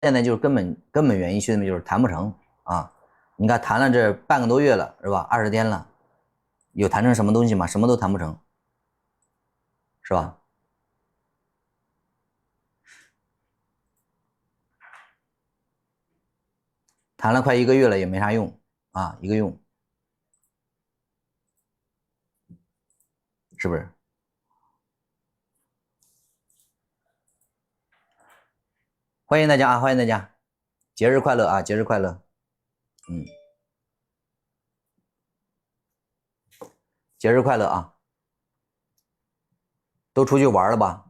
现在就是根本原因，兄弟们就是谈不成啊！你看谈了这半个多月了，是吧？20天了，有谈成什么东西吗？什么都谈不成，是吧？谈了快1个月了，也没啥用啊，一个用，是不是？欢迎大家啊，欢迎大家，节日快乐啊，节日快乐，节日快乐啊！都出去玩了吧？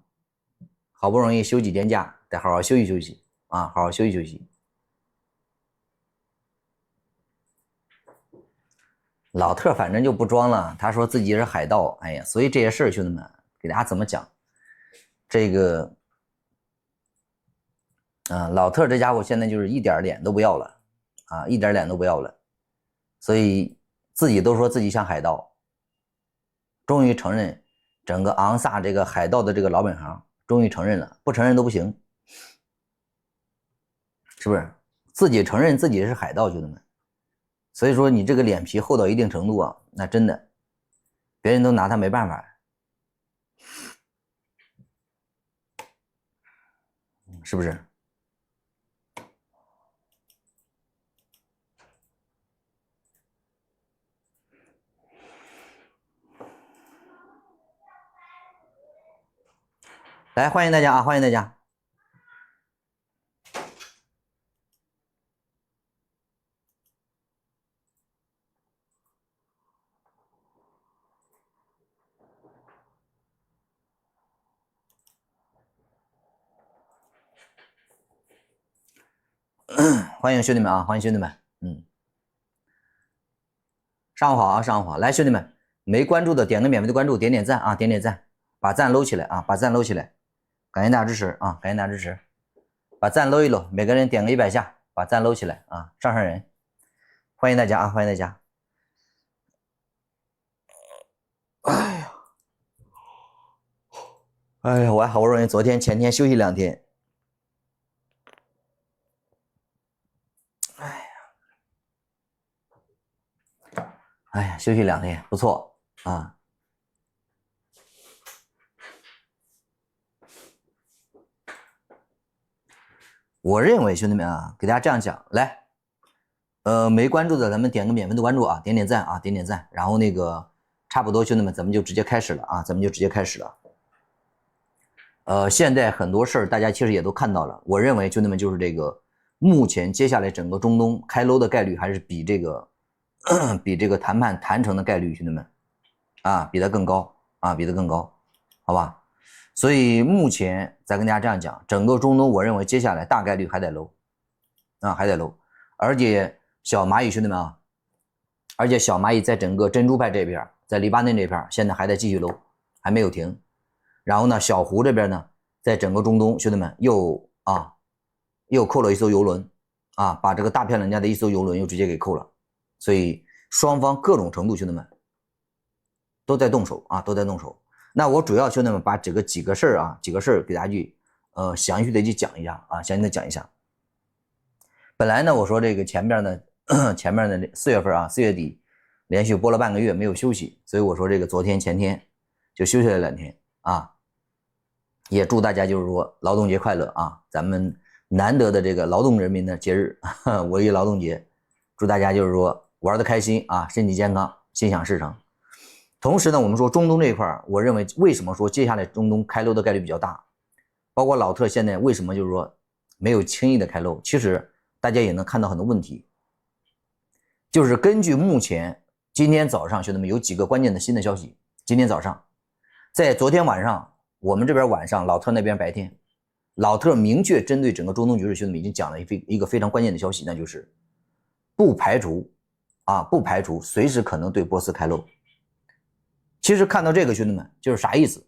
好不容易休几天假，得好好休息休息啊，好好休息休息。老特反正就不装了，他说自己是海盗，哎呀，所以这些事儿，兄弟们，给大家怎么讲？这个，老特这家伙现在就是一点脸都不要了啊，一点脸都不要了，所以自己都说自己像海盗，终于承认整个昂萨这个海盗的这个老本行，终于承认了，不承认都不行，是不是？自己承认自己是海盗，兄弟们。所以说你这个脸皮厚到一定程度啊，那真的别人都拿他没办法，是不是？来，欢迎大家啊，欢迎大家。欢迎兄弟们啊，欢迎兄弟们，上午好啊，上午好，来兄弟们，没关注的点个免费的关注，点点赞啊，点点赞，把赞搂起来啊，把赞搂起来，感谢大家支持啊，感谢大家支持，把赞搂一搂，每个人点个100下，把赞搂起来啊，上人，欢迎大家啊，欢迎大家。哎呀，哎呀，我还好不容易昨天前天休息2天，哎呀，休息2天不错啊。我认为兄弟们啊，给大家这样讲，来，没关注的咱们点个免费的关注啊，点点赞啊，点点赞，然后那个差不多兄弟们咱们就直接开始了啊，咱们就直接开始了。现在很多事儿大家其实也都看到了，我认为兄弟们就是这个，目前接下来整个中东开搂的概率还是比这个比这个谈判谈成的概率，兄弟们啊，比它更高啊，比它更高，好吧？所以目前再跟大家这样讲，整个中东我认为接下来大概率还得搂啊，还得搂，而且小蚂蚁兄弟们啊，而且小蚂蚁在整个珍珠派这边，在黎巴嫩这边现在还在继续搂，还没有停。然后呢，小胡这边呢，在整个中东兄弟们又扣了一艘油轮啊，把这个大漂亮家的一艘油轮又直接给扣了，所以双方各种程度兄弟们都在动手啊，都在动手。那我主要兄弟们把几个事儿啊，几个事儿给大家去详细的去讲一下啊，详细的讲一下。本来呢，我说这个前面的4月份啊，4月底连续播了半个月没有休息，所以我说这个昨天前天就休息了2天啊。也祝大家就是说劳动节快乐啊，咱们难得的这个劳动人民的节日5·1劳动节，祝大家就是说玩得开心啊，身体健康，心想事成。同时呢，我们说中东这一块，我认为为什么说接下来中东开漏的概率比较大，包括老特现在为什么就是说没有轻易的开漏，其实大家也能看到很多问题，就是根据目前今天早上兄弟们有几个关键的新的消息，今天早上在昨天晚上我们这边晚上，老特那边白天，老特明确针对整个中东局势，兄弟们已经讲了一个非常关键的消息，那就是不排除随时可能对波斯开漏。其实看到这个兄弟们就是啥意思？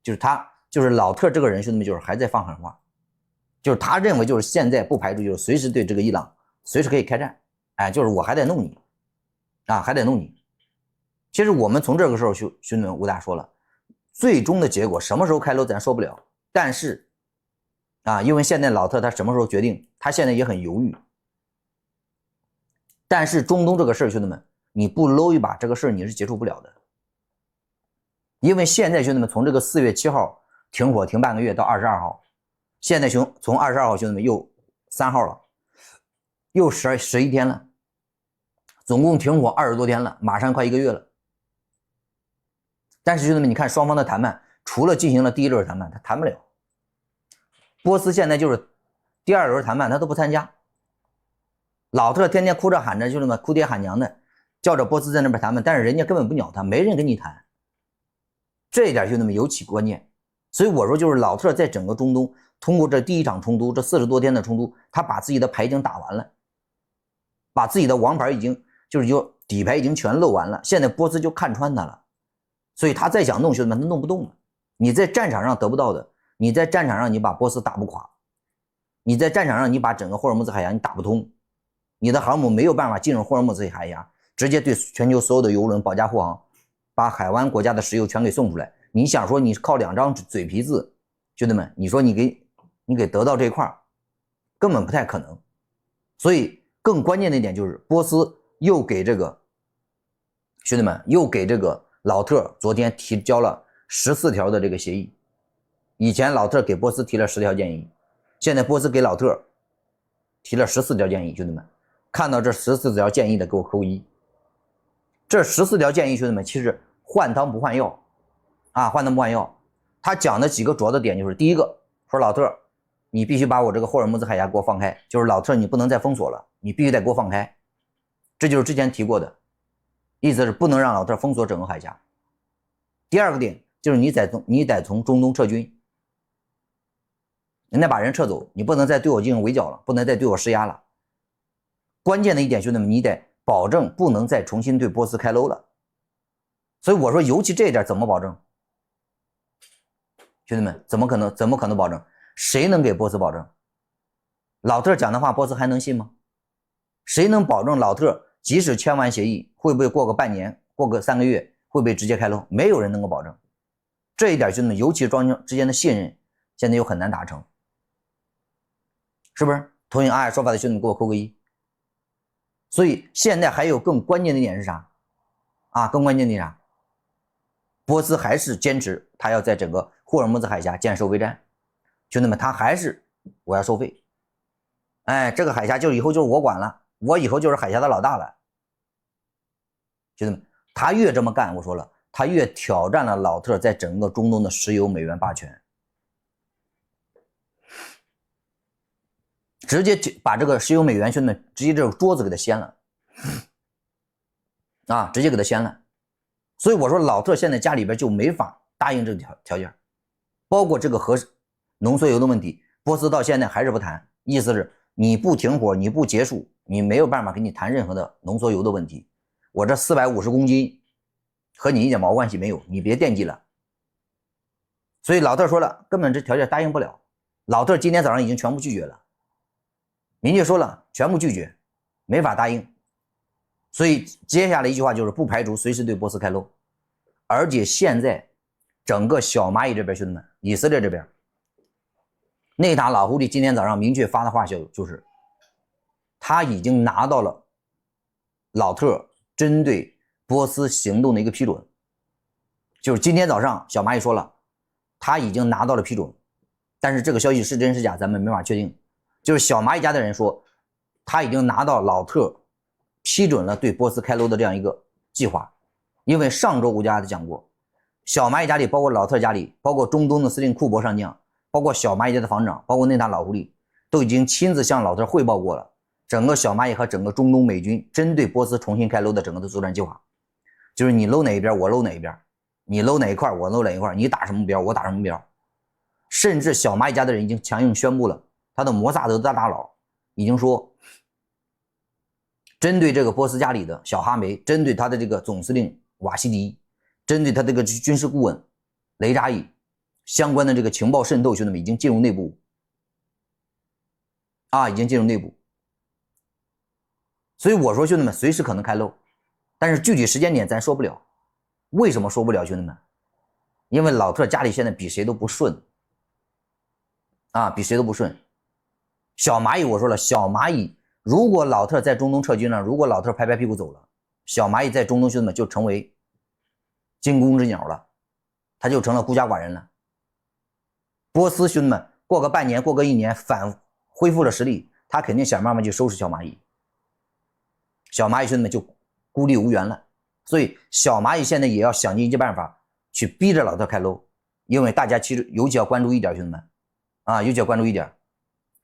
就是老特这个人兄弟们就是还在放狠话，就是他认为就是现在不排除就是随时对这个伊朗随时可以开战，哎，就是我还得弄你啊，还得弄你。其实我们从这个时候兄弟们武大说了。最终的结果什么时候开漏咱说不了，但是啊，因为现在老特他什么时候决定，他现在也很犹豫。但是中东这个事儿，兄弟们，你不搂一把这个事儿你是结束不了的。因为现在兄弟们从这个4月7号停火停半个月到22号，现在从22号兄弟们又3号了，又11天了，总共停火20多天了，马上快1个月了。但是兄弟们，你看双方的谈判，除了进行了第一轮谈判，他谈不了。波斯现在就是第2轮谈判他都不参加。老特天天哭着喊着，兄弟们哭爹喊娘的，叫着波斯在那边谈判，但是人家根本不鸟他，没人跟你谈。这一点兄弟们尤其关键。所以我说，就是老特在整个中东，通过这第一场冲突，这40多天的冲突，他把自己的牌已经打完了，把自己的王牌已经底牌已经全露完了。现在波斯就看穿他了，所以他再想弄，兄弟们他弄不动了。你在战场上得不到的，你在战场上你把波斯打不垮，你在战场上你把整个霍尔木兹海峡你打不通，你的航母没有办法进入霍尔木兹海峡，直接对全球所有的油轮保驾护航，把海湾国家的石油全给送出来。你想说你靠2张嘴皮子，兄弟们，你说你给得到这一块，根本不太可能。所以更关键的一点就是波斯又给这个兄弟们又给这个老特昨天提交了14条的这个协议。以前老特给波斯提了10条建议，现在波斯给老特提了14条建议。兄弟们，看到这14条建议的给我扣1。这14条建议兄弟们其实换汤不换药啊，换汤不换药。他讲的几个主要的点就是，第一个说老特你必须把我这个霍尔木兹海峡给我放开，就是老特你不能再封锁了，你必须得给我放开。这就是之前提过的，意思是不能让老特封锁整个海峡。第二个点就是你得从中东撤军，你得把人撤走，你不能再对我进行围剿了，不能再对我施压了。关键的一点兄弟们，你得保证不能再重新对波斯开搂了。所以我说尤其这一点怎么保证？兄弟们，怎么可能保证？谁能给波斯保证？老特讲的话波斯还能信吗？谁能保证老特即使签完协议，会不会过个半年，过个3个月，会不会直接开搂？没有人能够保证。这一点兄弟们，尤其双方之间的信任现在又很难达成，是不是？同意阿雅说法的兄弟们给我扣个1。所以现在还有更关键的一点是啥啊？更关键的是啥？波斯还是坚持他要在整个霍尔木兹海峡建收费站，兄弟们，他还是我要收费。哎，这个海峡就以后就是我管了，我以后就是海峡的老大了。兄弟们，他越这么干，我说了，他越挑战了老特在整个中东的石油美元霸权，直接把这个石油美元兄弟们直接这个桌子给他掀了啊，直接给他掀了。所以我说老特现在家里边就没法答应这个条件，包括这个核浓缩铀的问题，波斯到现在还是不谈，意思是你不停火，你不结束，你没有办法跟你谈任何的浓缩铀的问题。我这450公斤和你一点毛关系没有，你别惦记了。所以老特说了，根本这条件答应不了。老特今天早上已经全部拒绝了，明确说了全部拒绝，没法答应。所以接下来一句话就是不排除随时对波斯开搂。而且现在整个小蚂蚁这边兄弟们，以色列这边内塔老狐狸今天早上明确发的话就是他已经拿到了老特针对波斯行动的一个批准，就是今天早上小蚂蚁说了他已经拿到了批准，但是这个消息是真是假咱们没法确定。就是小蚂蚁家的人说他已经拿到老特批准了对波斯开搂的这样一个计划。因为上周我家讲过，小蚂蚁家里包括老特家里，包括中东的司令库珀上将，包括小蚂蚁家的防长，包括内塔老狐狸，都已经亲自向老特汇报过了整个小蚂蚁和整个中东美军针对波斯重新开搂的整个的作战计划。就是你搂哪一边我搂哪一边，你搂哪一块我搂哪一块，你打什么目标我打什么目标。甚至小蚂蚁家的人已经强硬宣布了，他的摩萨德大佬已经说，针对这个波斯家里的小哈梅，针对他的这个总司令瓦西迪，针对他这个军事顾问雷扎伊相关的这个情报渗透，兄弟们已经进入内部啊，已经进入内部。所以我说兄弟们随时可能开漏，但是具体时间点咱说不了。为什么说不了兄弟们？因为老特家里现在比谁都不顺啊，比谁都不顺。小蚂蚁我说了，小蚂蚁如果老特在中东撤军了，如果老特拍拍屁股走了，小蚂蚁在中东兄弟们就成为惊弓之鸟了，他就成了孤家寡人了。波斯兄弟们过个半年，过个1年，恢复了实力，他肯定想办法去收拾小蚂蚁。小蚂蚁兄弟们就孤立无援了，所以小蚂蚁现在也要想尽一切办法去逼着老特开搂，因为大家其实尤其要关注一点，兄弟们啊，尤其要关注一点。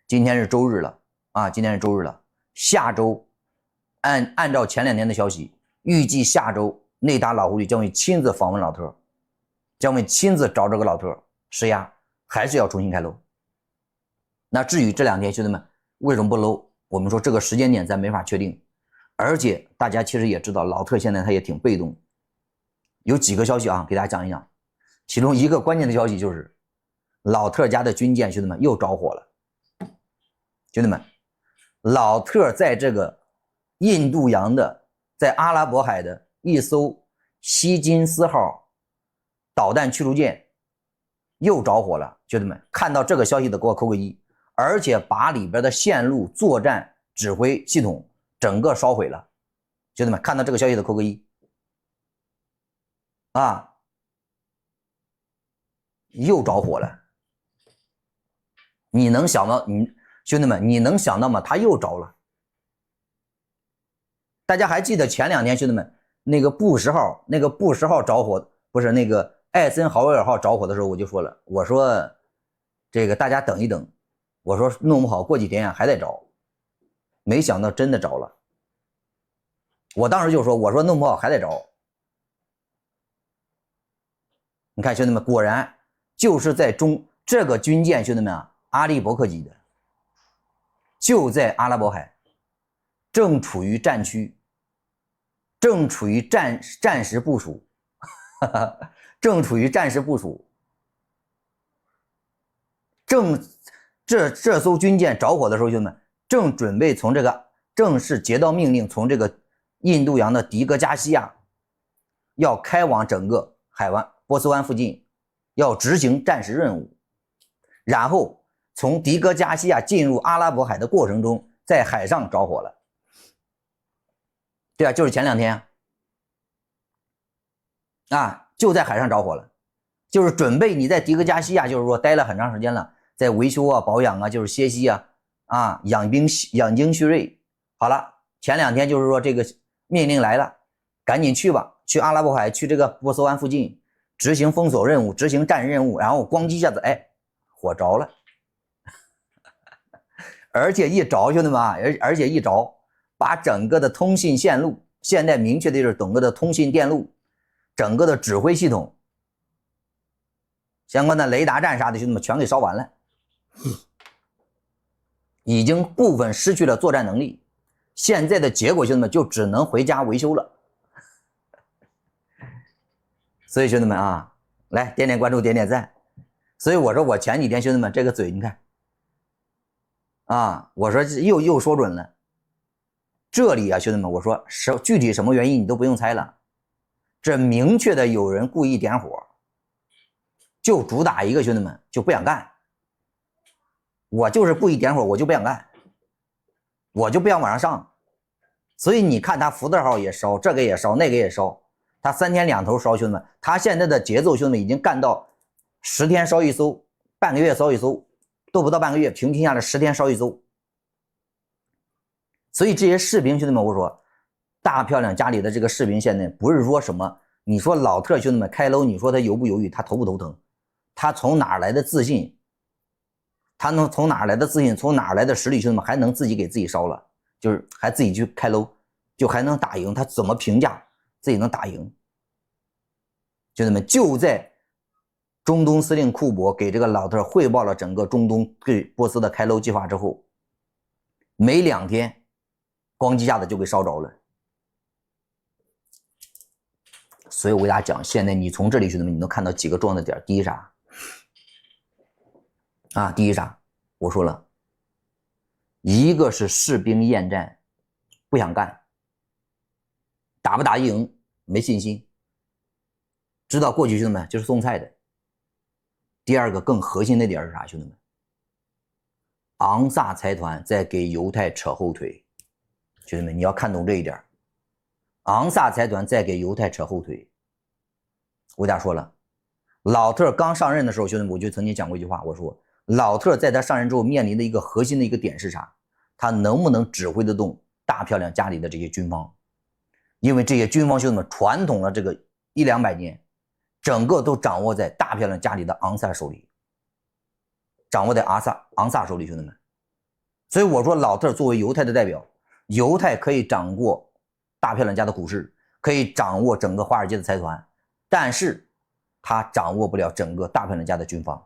今天是周日了啊，今天是周日了，下周按照前2天的消息，预计下周内达老狐狸将会亲自访问老特，将会亲自找这个老特施压，还是要重新开搂。那至于这2天兄弟们为什么不搂，我们说这个时间点咱没法确定，而且大家其实也知道老特现在他也挺被动，有几个消息啊，给大家讲一讲。其中一个关键的消息就是老特家的军舰兄弟们又着火了。兄弟们，老特在这个印度洋的，在阿拉伯海的一艘希金斯号导弹驱逐舰又着火了。兄弟们，看到这个消息的给我扣个1，而且把里边的线路作战指挥系统整个烧毁了。兄弟们，看到这个消息的扣个1啊，又着火了。你能想到兄弟们，你能想到吗？他又着了。大家还记得前2天兄弟们那个布什号着火，不是那个艾森豪威尔号着火的时候，我就说了，我说这个大家等一等，我说弄不好过几天啊还得着，没想到真的着了。我当时就说，我说弄不好还得着。你看兄弟们，果然就是在这个军舰兄弟们啊，阿利伯克级的。就在阿拉伯海，正处于战区，正处于战时部署，正处于战时部署，这艘军舰着火的时候，兄弟们正准备从这个正式接到命令，从这个印度洋的迪戈加西亚要开往整个海湾波斯湾附近，要执行战时任务，然后从迪戈加西亚进入阿拉伯海的过程中，在海上着火了。对啊，就是前2天啊，就在海上着火了，就是准备你在迪戈加西亚，就是说待了很长时间了，在维修啊、保养啊，就是歇息啊，养精蓄锐。好了，前2天就是说这个命令来了，赶紧去吧，去阿拉伯海，去这个波斯湾附近执行封锁任务，执行战任务，然后咣叽一下子，哎，火着了。而且一着，兄弟们啊，而且一着，把整个的通信线路，现在明确的就是整个的通信电路，整个的指挥系统，相关的雷达站啥的，兄弟们全给烧完了，已经部分失去了作战能力。现在的结果，兄弟们就只能回家维修了。所以兄弟们啊，来点点关注，点点赞。所以我说我前几天兄弟们这个嘴，你看。啊，我说又说准了，这里啊，兄弟们，我说具体什么原因你都不用猜了，这明确的有人故意点火，就主打一个兄弟们就不想干，我就是故意点火，我就不想干，我就不想往上上，所以你看他福特号也烧，这个也烧，那个也烧，他3天2头烧，兄弟们，他现在的节奏，兄弟们已经干到10天烧一艘，半个月烧一艘。都不到半个月，平均下来10天烧一艘。所以这些士兵兄弟们，我说大漂亮家里的这个士兵，现在不是说什么，你说老特兄弟们开搂，你说他犹不犹豫，他头不头疼？他从哪来的自信？他能从哪来的自信？从哪来的实力？兄弟们还能自己给自己烧了，就是还自己去开搂，就还能打赢？他怎么评价自己能打赢？兄弟们就在。中东司令库珀给这个老特汇报了整个中东对波斯的开搂计划之后，没2天，咣叽一下子就给烧着了。所以我给大家讲，现在你从这里兄弟们，你能看到几个重要的点。第一啥？啊，第一啥？我说了，一个是士兵厌战，不想干，打不打赢没信心，知道过去兄弟们就是送菜的。第二个更核心的点是啥？兄弟们，昂萨财团在给犹太扯后腿，兄弟们，你要看懂这一点。昂萨财团在给犹太扯后腿。我给大家说了，老特刚上任的时候，兄弟们，我就曾经讲过一句话，我说老特在他上任之后面临的一个核心的一个点是啥？他能不能指挥得动大漂亮家里的这些军方？因为这些军方兄弟们传统了这个100-200年，整个都掌握在大漂亮家里的昂萨手里，掌握在昂萨手里，兄弟们。所以我说老特作为犹太的代表，犹太可以掌握大漂亮家的股市，可以掌握整个华尔街的财团，但是他掌握不了整个大漂亮家的军方。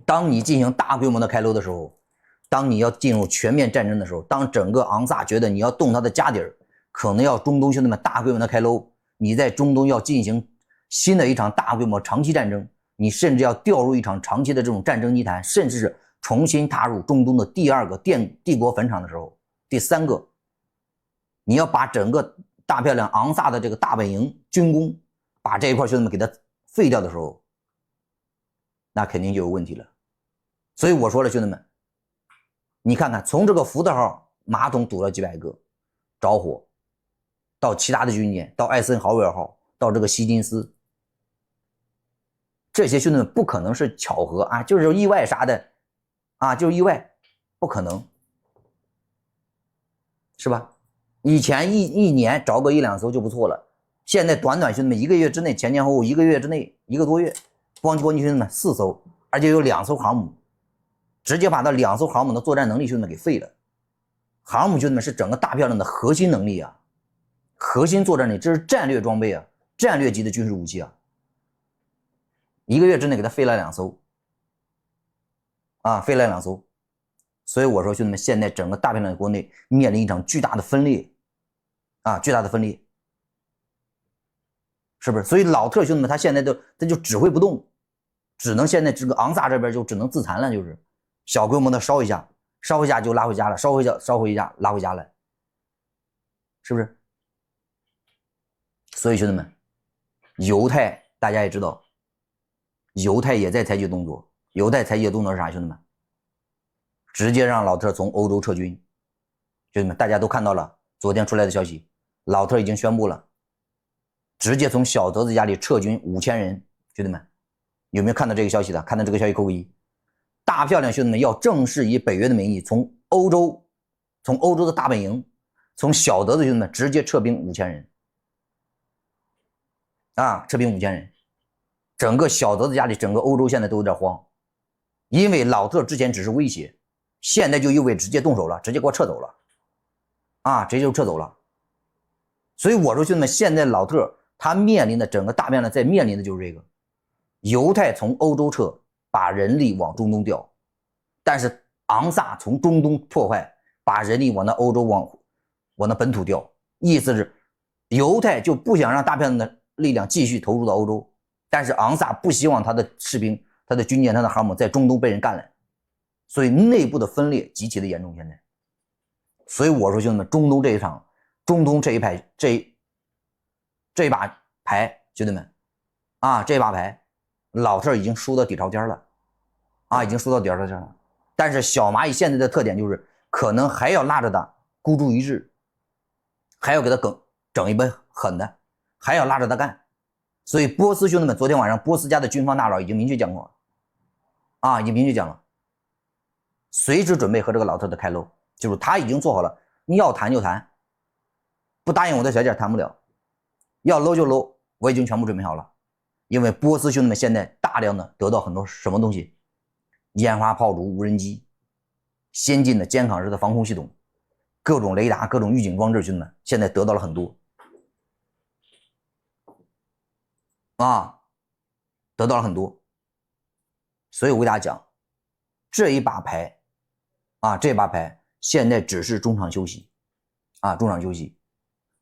当你进行大规模的开搂的时候，当你要进入全面战争的时候，当整个昂萨觉得你要动他的家底儿，可能要中东兄弟们大规模的开搂，你在中东要进行新的一场大规模长期战争，你甚至要掉入一场长期的这种战争泥潭，甚至是重新踏入中东的第二个帝国坟场的时候，第三个，你要把整个大漂亮昂萨的这个大本营军工，把这一块兄弟们给它废掉的时候，那肯定就有问题了。所以我说了，兄弟们，你看看从这个福特号马桶堵了几百个着火，到其他的军舰，到艾森豪威尔号，到这个希金斯，这些兄弟们不可能是巧合啊，就是意外啥的啊，就是意外，不可能，是吧？以前一年着个1-2艘就不错了，现在短兄弟们1个月之内，前后1个月之内1个多月，光兄弟们4艘，而且有2艘航母，直接把那2艘航母的作战能力兄弟们给废了。航母兄弟们是整个大漂亮的核心能力啊，核心作战力，这是战略装备啊，战略级的军事武器啊。1个月之内给他废了2艘啊，废了2艘。所以我说兄弟们，现在整个大漂亮的国内面临一场巨大的分裂啊，巨大的分裂，是不是？所以老特兄弟们他现在他就指挥不动，只能现在这个昂萨这边就只能自残了，就是小规模的烧一下，烧一下就拉回家了，烧回家拉回家了，是不是？所以兄弟们，犹太大家也知道，犹太也在采取动作，犹太采取的动作是啥？兄弟们，直接让老特从欧洲撤军。兄弟们，大家都看到了昨天出来的消息，老特已经宣布了，直接从小泽子家里撤军5000人。兄弟们，有没有看到这个消息的？看到这个消息扣个1。大漂亮兄弟们要正式以北约的名义从欧洲的大本营，从小泽子兄弟们直接撤兵5000人啊，撤兵5000人。整个小泽子家里，整个欧洲现在都有点慌，因为老特之前只是威胁，现在就意味直接动手了，直接给我撤走了啊，直接就撤走了。所以我说兄弟们，现在老特他面临的整个大面呢，在面临的就是这个，犹太从欧洲撤，把人力往中东调，但是昂萨从中东破坏，把人力往那欧洲往那本土调，意思是犹太就不想让大片的力量继续投入到欧洲，但是昂萨不希望他的士兵、他的军舰、他的航母在中东被人干了，所以内部的分裂极其的严重。现在，所以我说兄弟们，中东这一场，中东这一排这一把牌，兄弟们啊，这把牌老特已经输到底朝天了啊，已经输到底朝天了。但是小蚂蚁现在的特点就是可能还要拉着他孤注一掷，还要给他整一波狠的，还要拉着他干。所以波斯兄弟们，昨天晚上波斯家的军方大佬已经明确讲过了啊，已经明确讲了，随时准备和这个老特的开搂，就是他已经做好了，你要谈就谈，不答应我的小姐谈不了，要搂就搂，我已经全部准备好了。因为波斯兄弟们现在大量的得到很多什么东西，烟花炮竹、无人机、先进的肩扛式的防空系统、各种雷达、各种预警装置，兄弟们现在得到了很多啊，得到了很多。所以我给大家讲，这一把牌啊，这把牌现在只是中场休息啊，中场休息。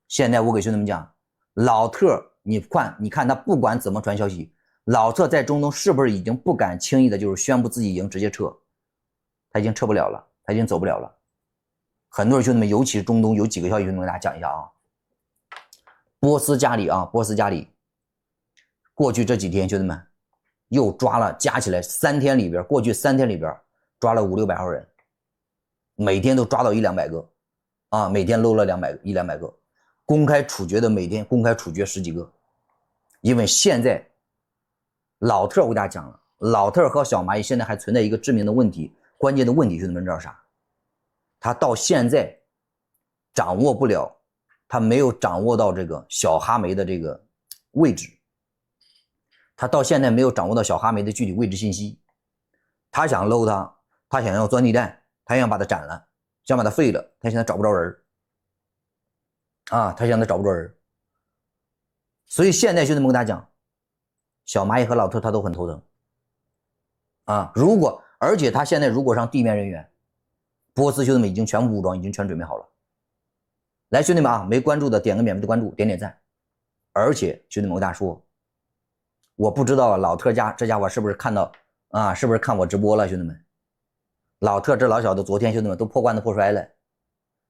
现在我给兄弟们讲，老特你看他不管怎么传消息，老特在中东是不是已经不敢轻易的就是宣布自己已经直接撤，他已经撤不了了，他已经走不了了。很多人兄弟们，尤其是中东有几个消息，兄弟们给大家讲一下啊。波斯加里过去这几天兄弟们又抓了，加起来3天里边，过去3天里边抓了500-600号人，每天都抓到100-200个，啊，每天搂了100-200个，公开处决的每天公开处决10几个。因为现在老特我给大家讲了，老特和小蚂蚁现在还存在一个致命的问题，关键的问题，兄弟们知道啥？他到现在掌握不了，他没有掌握到这个小哈梅的这个位置，他到现在没有掌握到小哈梅的具体位置信息。他想搂他，他想要钻地弹，他想把他斩了，想把他废了，他现在找不着人啊，他现在找不着人。所以现在兄弟们跟大家讲，小蚂蚁和老特他都很头疼啊。而且他现在如果上地面人员，波斯兄弟们已经全部武装，已经全准备好了。来，兄弟们啊，没关注的点个免费的关注，点点赞。而且兄弟们，我跟大家说，我不知道老特这家伙是不是看到啊，是不是看我直播了，兄弟们？老特这老小子昨天兄弟们都破罐子破摔了。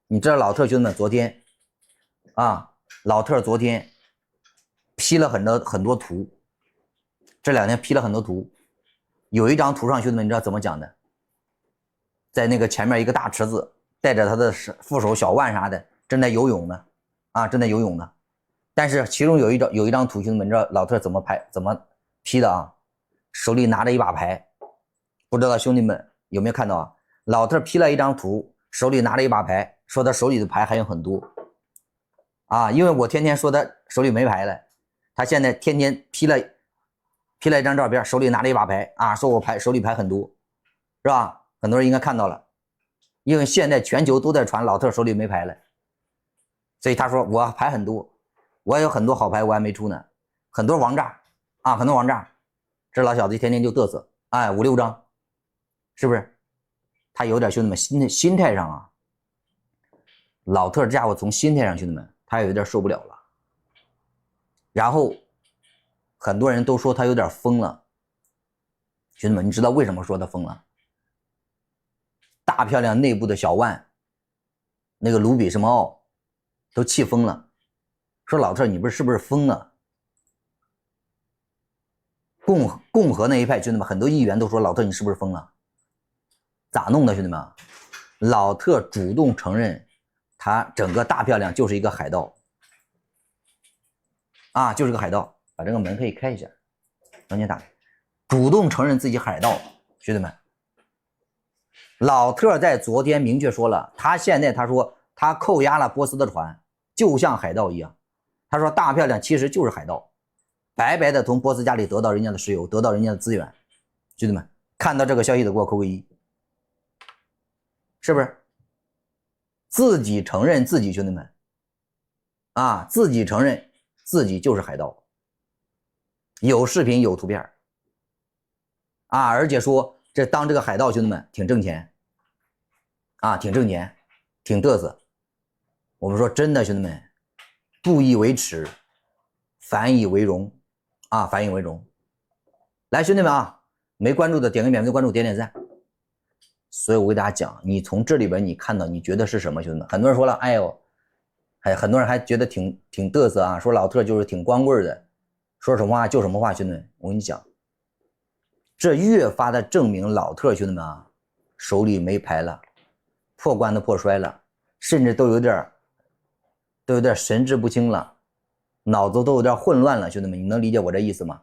你知道老特兄弟们昨天啊，老特昨天P 了很多图，这2天P 了很多图，有一张图上兄弟们你知道怎么讲的？在那个前面一个大池子，带着他的副手小万啥的，正在游泳呢，啊，正在游泳呢。但是其中有一张图，兄弟们，你知道老特怎么P 的啊？手里拿着一把牌，不知道兄弟们有没有看到啊？老特P 了一张图，手里拿着一把牌，说他手里的牌还有很多啊，因为我天天说他手里没牌了，他现在天天P 了一张照片，手里拿着一把牌啊，说我手里牌很多，是吧？很多人应该看到了，因为现在全球都在传老特手里没牌了，所以他说我牌很多，我有很多好牌我还没出呢，很多王炸啊，很多王炸。这老小子天天就嘚瑟，哎，5-6张，是不是？他有点兄弟们心态上啊，老特这家伙从心态上兄弟们他有点受不了了。然后很多人都说他有点疯了，兄弟们，你知道为什么说他疯了？大漂亮内部的小万，那个卢比什么奥都气疯了，说老特你是不是疯了？共和那一派兄弟们很多议员都说老特你是不是疯了？咋弄的兄弟们？老特主动承认他整个大漂亮就是一个海盗啊，就是个海盗。把这个门可以开一下，让你打开，主动承认自己海盗，兄弟们。老特在昨天明确说了，他现在他说他扣押了波斯的船，就像海盗一样。他说大漂亮其实就是海盗，白白的从波斯家里得到人家的石油，得到人家的资源。兄弟们，看到这个消息的给我扣个1，是不是？自己承认自己，兄弟们啊，自己承认自己就是海盗，有视频有图片啊，而且说这当这个海盗兄弟们挺挣钱啊，挺挣钱，挺嘚瑟。我们说真的兄弟们，不以为耻，反以为荣啊，反以为荣。来兄弟们啊，没关注的点个免费关注，点点赞。所以我给大家讲，你从这里边你看到你觉得是什么？兄弟们，很多人说了，哎呦，很多人还觉得挺嘚瑟啊，说老特就是挺光棍的，说什么话就什么话。兄弟们，我跟你讲，这越发的证明老特兄弟们啊，手里没牌了，破罐子破摔了，甚至都有点神志不清了，脑子都有点混乱了。兄弟们，你能理解我这意思吗？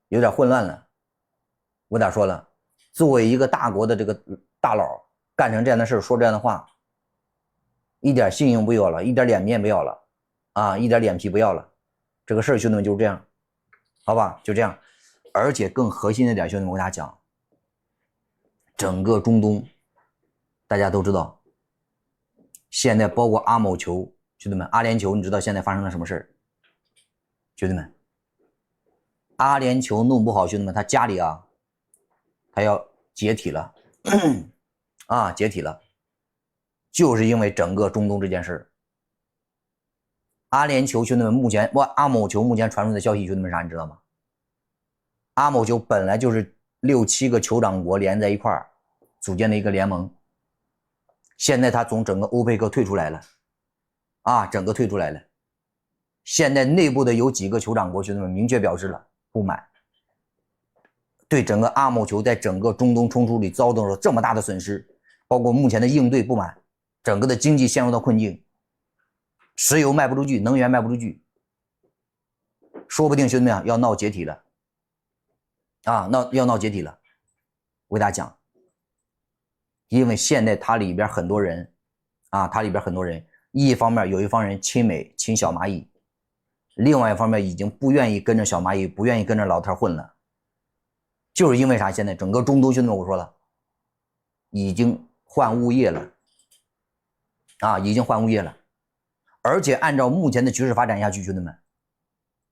有点混乱了。我咋说了？作为一个大国的这个大佬，干成这样的事，说这样的话，一点信用不要了，一点脸面不要了啊，一点脸皮不要了。这个事儿兄弟们就是这样，好吧，就这样。而且更核心的点，兄弟们，我跟大家讲，整个中东大家都知道，现在包括阿某酋，兄弟们，阿联酋你知道现在发生了什么事儿？兄弟们，阿联酋弄不好，兄弟们，他家里啊，他要解体了啊，解体了，就是因为整个中东这件事。阿联酋兄弟们阿某酋目前传出的消息，兄弟们啥你知道吗？阿某酋本来就是6-7个酋长国连在一块儿组建的一个联盟，现在他从整个欧佩克退出来了啊，整个退出来了。现在内部的有几个酋长国兄弟们明确表示了不满，对整个阿某球在整个中东冲突里遭到了这么大的损失，包括目前的应对不满，整个的经济陷入到困境，石油卖不出去，能源卖不出去，说不定兄弟们啊要闹解体了啊，要闹解体了。我给大家讲，因为现在它里边很多人啊，它里边很多人，一方面有一方人亲美亲小蚂蚁，另外一方面已经不愿意跟着小蚂蚁，不愿意跟着老特混了。就是因为啥？现在整个中东兄弟们，我说了，已经换物业了啊，已经换物业了，而且按照目前的局势发展下去，兄弟们，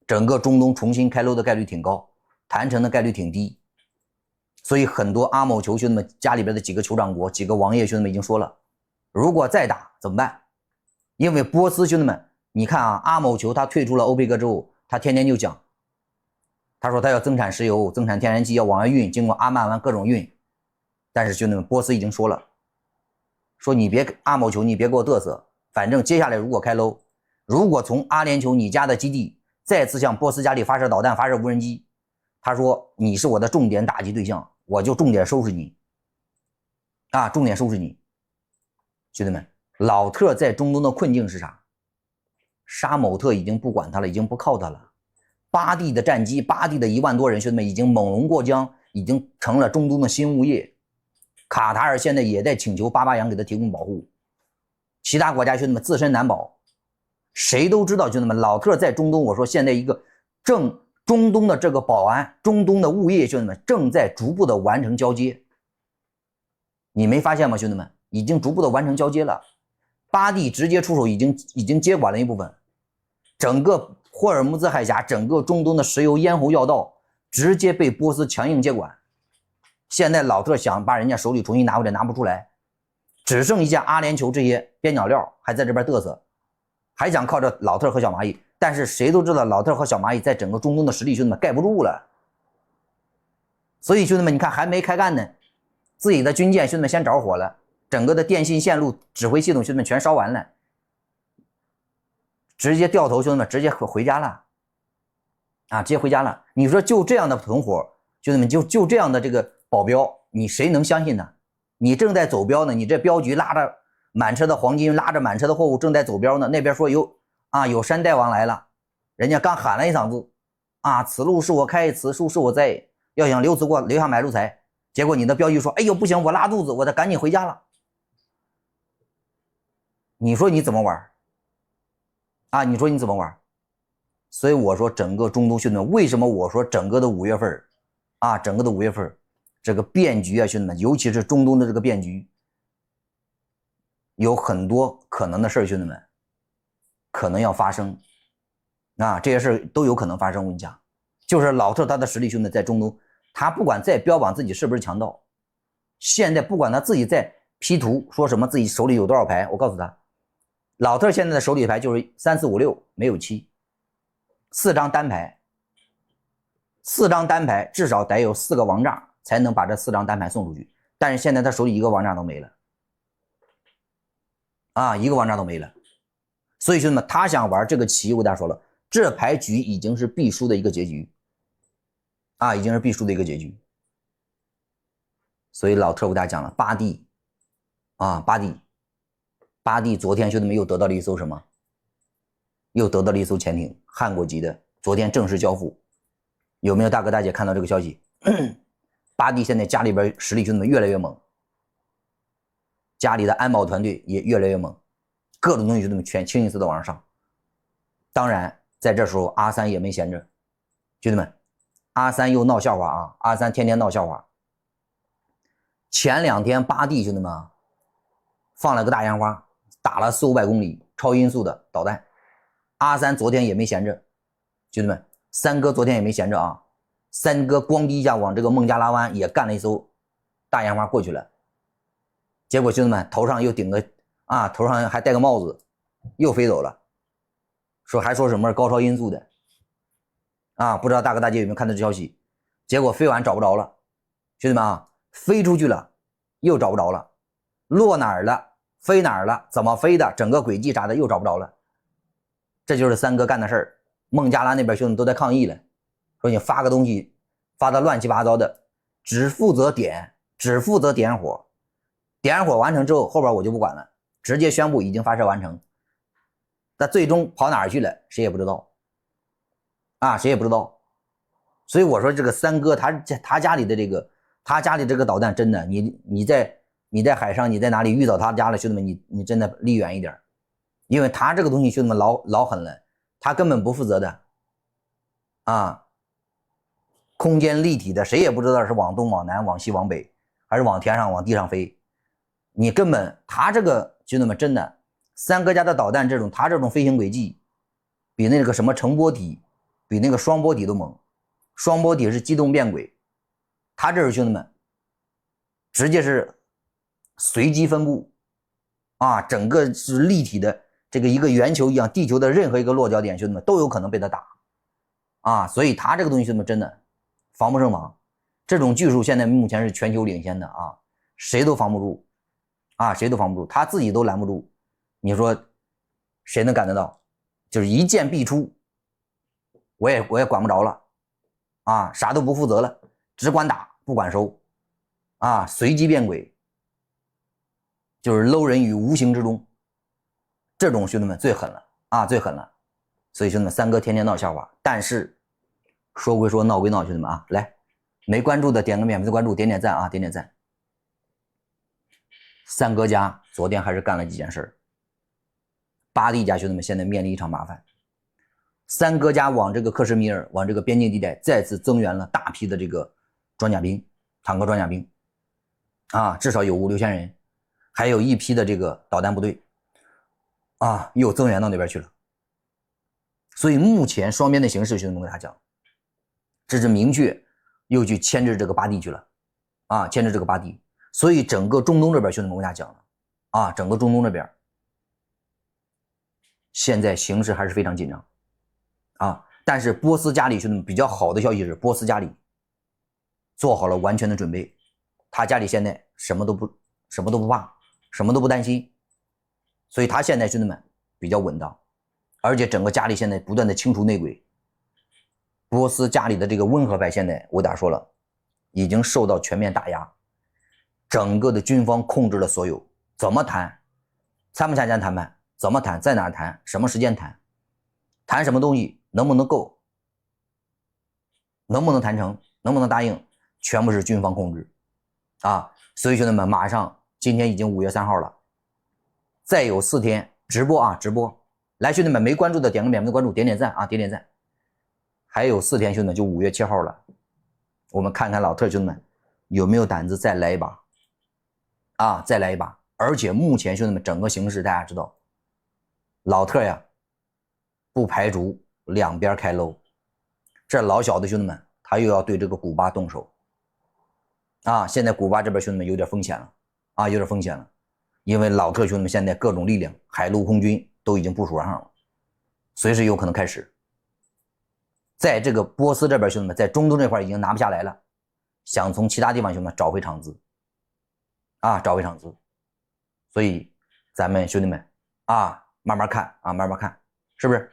整个中东重新开漏的概率挺高，谈成的概率挺低，所以很多阿某球兄弟们家里边的几个酋长国、几个王爷兄弟们已经说了，如果再打怎么办？因为波斯兄弟们，你看啊，阿某球他退出了欧佩克之后，他天天就讲。他说他要增产石油，增产天然气，要往外运，经过阿曼湾各种运。但是兄弟们，波斯已经说了，说你别阿某球，你别给我嘚瑟，反正接下来如果开搂，如果从阿联酋你家的基地再次向波斯家里发射导弹、发射无人机，他说你是我的重点打击对象，我就重点收拾你啊，重点收拾你。兄弟们，老特在中东的困境是啥？沙某特已经不管他了，已经不靠他了。巴蒂的战机，巴蒂的1万多人，兄弟们已经猛龙过江，已经成了中东的新物业。卡塔尔现在也在请求巴巴扬给他提供保护，其他国家兄弟们自身难保。谁都知道，兄弟们，老特在中东，我说现在一个中东的这个保安，中东的物业，兄弟们正在逐步的完成交接。你没发现吗，兄弟们，已经逐步的完成交接了。巴蒂直接出手，已经接管了一部分，整个霍尔木兹海峡，整个中东的石油咽喉要道直接被波斯强硬接管。现在老特想把人家手里重新拿回来，拿不出来，只剩一下阿联酋这些边角料还在这边嘚瑟，还想靠着老特和小蚂蚁。但是谁都知道，老特和小蚂蚁在整个中东的实力，兄弟们盖不住了。所以兄弟们，你看还没开干呢，自己的军舰兄弟们先着火了，整个的电信线路、指挥系统兄弟们全烧完了。直接掉头，兄弟们直接回家了，啊，直接回家了。你说就这样的同伙，兄弟们就这样的这个保镖，你谁能相信呢？你正在走镖呢，你这镖局拉着满车的黄金，拉着满车的货物正在走镖呢，那边说有山大王来了，人家刚喊了一嗓子，啊，此路是我开，此树是我栽，要想留此过，留下买路财。结果你的镖局说，哎呦不行，我拉肚子，我得赶紧回家了。你说你怎么玩？啊，你说你怎么玩？所以我说整个中东兄弟们，为什么我说整个的5月份啊，整个的5月份这个变局啊，兄弟们，尤其是中东的这个变局，有很多可能的事儿，兄弟们，可能要发生啊，这些事儿都有可能发生。我跟你讲，就是老特他的实力，兄弟在中东，他不管再标榜自己是不是强盗，现在不管他自己在 P 图说什么自己手里有多少牌，我告诉他。老特现在的手里的牌就是3、4、5、6，没有7，4张单牌，4张单牌至少得有4个王炸才能把这4张单牌送出去。但是现在他手里1个王炸都没了，啊，1个王炸都没了。所以兄弟们，他想玩这个棋，我跟大家说了，这牌局已经是必输的一个结局，啊，已经是必输的一个结局。所以老特我给大家讲了，巴蒂，啊，巴蒂昨天兄弟们又得到了一艘什么？又得到了一艘潜艇，汉国级的，昨天正式交付。有没有大哥大姐看到这个消息？巴蒂现在家里边实力兄弟们越来越猛，家里的安保团队也越来越猛，各种东西兄弟们全清一色的往上上。当然，在这时候阿三也没闲着，兄弟们，阿三又闹笑话啊！阿三天天闹笑话。前2天巴蒂兄弟们放了个大烟花。打了4、500公里超音速的导弹，阿三昨天也没闲着，兄弟们，三哥昨天也没闲着啊，三哥咣滴一下往这个孟加拉湾也干了一艘大烟花过去了，结果兄弟们头上又顶个啊，头上还戴个帽子，又飞走了，还说什么高超音速的啊，不知道大哥大姐有没有看到这消息？结果飞完找不着了，兄弟们啊，飞出去了又找不着了，落哪儿了？飞哪儿了？怎么飞的？整个轨迹啥的又找不着了。这就是三哥干的事儿。孟加拉那边兄弟都在抗议了，说你发个东西发的乱七八糟的，只负责点火，点火完成之后，后边我就不管了，直接宣布已经发射完成。那最终跑哪儿去了，谁也不知道啊，谁也不知道。所以我说这个三哥他家里的这个导弹真的，你在海上，你在哪里遇到他家了，兄弟们，你真的离远一点，因为他这个东西兄弟们老狠了，他根本不负责的啊，空间立体的，谁也不知道是往东往南往西往北，还是往天上往地上飞，你根本他这个兄弟们真的，三哥家的导弹他这种飞行轨迹，比那个什么乘波体，比那个双波体都猛。双波体是机动变轨，它这是兄弟们直接是随机分布啊，整个是立体的，这个一个圆球一样，地球的任何一个落脚点，兄弟们都有可能被它打啊，所以它这个东西兄弟们真的防不胜防，这种技术现在目前是全球领先的啊，谁都防不住啊，谁都防不住，他自己都拦不住，你说谁能赶得到？就是一箭必出，我也管不着了。啊，啥都不负责了，只管打不管收，啊，随机变轨，就是搂人于无形之中，这种兄弟们最狠了啊，最狠了。所以兄弟们，三哥天天闹笑话，但是说归说，闹归闹，兄弟们啊，来，没关注的点个免费的关注，点点赞啊，点点赞。三哥家昨天还是干了几件事，巴蒂家兄弟们现在面临一场麻烦。三哥家往这个克什米尔，往这个边境地带再次增援了大批的这个装甲兵、坦克装甲兵，啊，至少有5、6千人，还有一批的这个导弹部队，啊，又增援到那边去了。所以目前双边的形势，兄弟们跟他讲，这是明确又去牵制这个巴蒂去了，啊，牵制这个巴蒂。所以整个中东这边，兄弟们跟大家讲了，啊，整个中东这边现在形势还是非常紧张。啊，但是波斯加里兄弟们比较好的消息是，波斯加里做好了完全的准备，他家里现在什么都不怕，什么都不担心，所以他现在兄弟们比较稳当，而且整个家里现在不断的清除内鬼。波斯家里的这个温和派现在我咋说了，已经受到全面打压，整个的军方控制了所有，怎么谈，参不参加谈判，怎么谈，在哪谈，什么时间谈，谈什么东西。能不能够？能不能谈成？能不能答应？全部是军方控制啊！所以兄弟们，马上今天已经5月3号了，再有4天直播啊，直播！来，兄弟们没关注的点个免费的关注，点点赞啊，点点赞！还有4天，兄弟们就5月7号了，我们看看老特兄弟们有没有胆子再来一把啊，再来一把！而且目前兄弟们整个形势大家知道，老特呀不排除两边开搂，这老小的兄弟们他又要对这个古巴动手啊！现在古巴这边兄弟们有点风险了啊，有点风险了，因为老特兄弟们现在各种力量，海陆空军都已经部署上了，随时有可能开始。在这个波斯这边兄弟们在中东这块已经拿不下来了，想从其他地方兄弟们找回场子啊，找回场子。所以咱们兄弟们啊，慢慢看啊，慢慢看，是不是？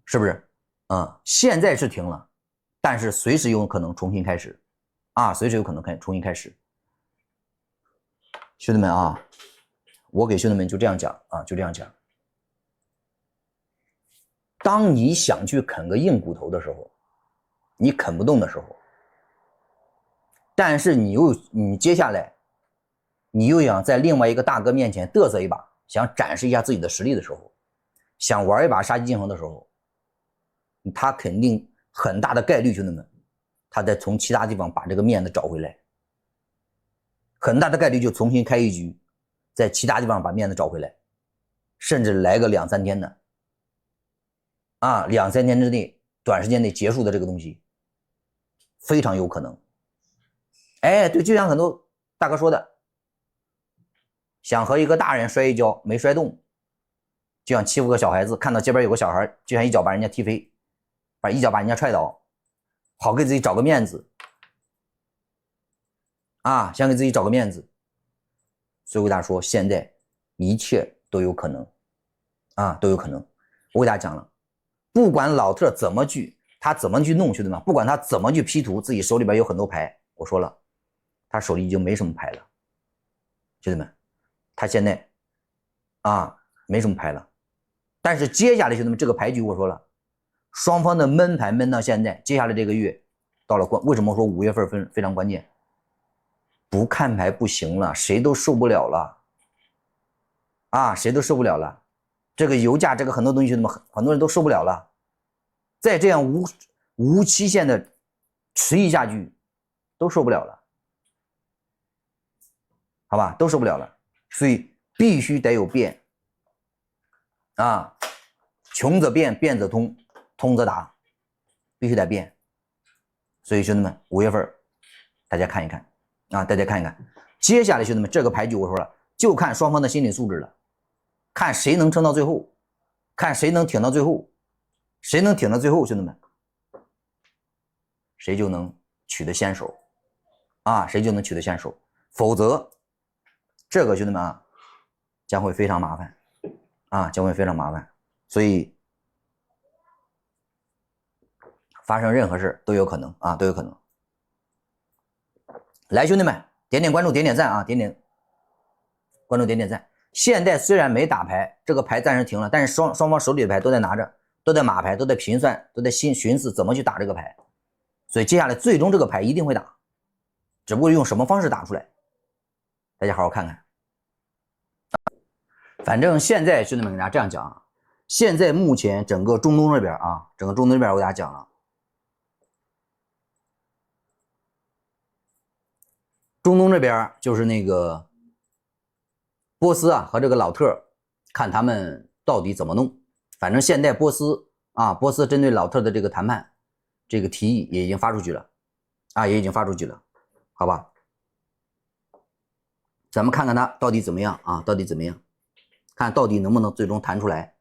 是不是？现在是停了，但是随时有可能重新开始，啊，随时有可能重新开始。兄弟们啊，我给兄弟们就这样讲啊，就这样讲。当你想去啃个硬骨头的时候，你啃不动的时候，但是你接下来你又想在另外一个大哥面前嘚瑟一把，想展示一下自己的实力的时候，想玩一把杀鸡儆猴的时候，他肯定很大的概率，兄弟们，他再从其他地方把这个面子找回来，很大的概率就重新开一局，在其他地方把面子找回来，甚至来个2、3天的，啊，2、3天之内，短时间内结束的这个东西，非常有可能。哎，对，就像很多大哥说的，想和一个大人摔一跤没摔动，就想欺负个小孩子，看到街边有个小孩，就想一脚把人家踢飞，一脚把人家踹倒，好给自己找个面子啊，想给自己找个面子。所以我给大家说，现在一切都有可能啊，都有可能。我给大家讲了，不管老特怎么去他怎么去弄，兄弟们，不管他怎么去 P 图，自己手里边有很多牌，我说了，他手里已经没什么牌了，兄弟们，他现在啊没什么牌了。但是接下来兄弟们，这个牌局我说了，双方的闷牌闷到现在，接下来这个月到了为什么说5月份非常关键？不看牌不行了，谁都受不了了啊，谁都受不了了。这个油价，这个很多东西兄弟们，很多人都受不了了。再这样无期限的持续下去，都受不了了，好吧，都受不了了，所以必须得有变啊，穷则变，变则通，通则达，必须得变。所以兄弟们，5月份大家看一看啊，大家看一看，接下来兄弟们这个牌局我说了，就看双方的心理素质了，看谁能撑到最后，看谁能挺到最后。谁能挺到最后，兄弟们，谁就能取得先手啊！谁就能取得先手，否则这个兄弟们啊，将会非常麻烦啊，将会非常麻烦。所以发生任何事都有可能啊，都有可能。来，兄弟们，点点关注，点点赞啊，点点关注，点点赞。现在虽然没打牌，这个牌暂时停了，但是双方手里的牌都在拿着。都在码牌，都在评算，都在寻思怎么去打这个牌，所以接下来最终这个牌一定会打，只不过用什么方式打出来，大家好好看看。反正现在兄弟们给大家这样讲啊，现在目前整个中东这边啊，整个中东这边我给大家讲了，中东这边就是那个波斯啊和这个老特，看他们到底怎么弄。反正现在波斯针对老特的这个谈判，这个提议也已经发出去了，啊，也已经发出去了，好吧？咱们看看他到底怎么样啊？到底怎么样？看到底能不能最终谈出来？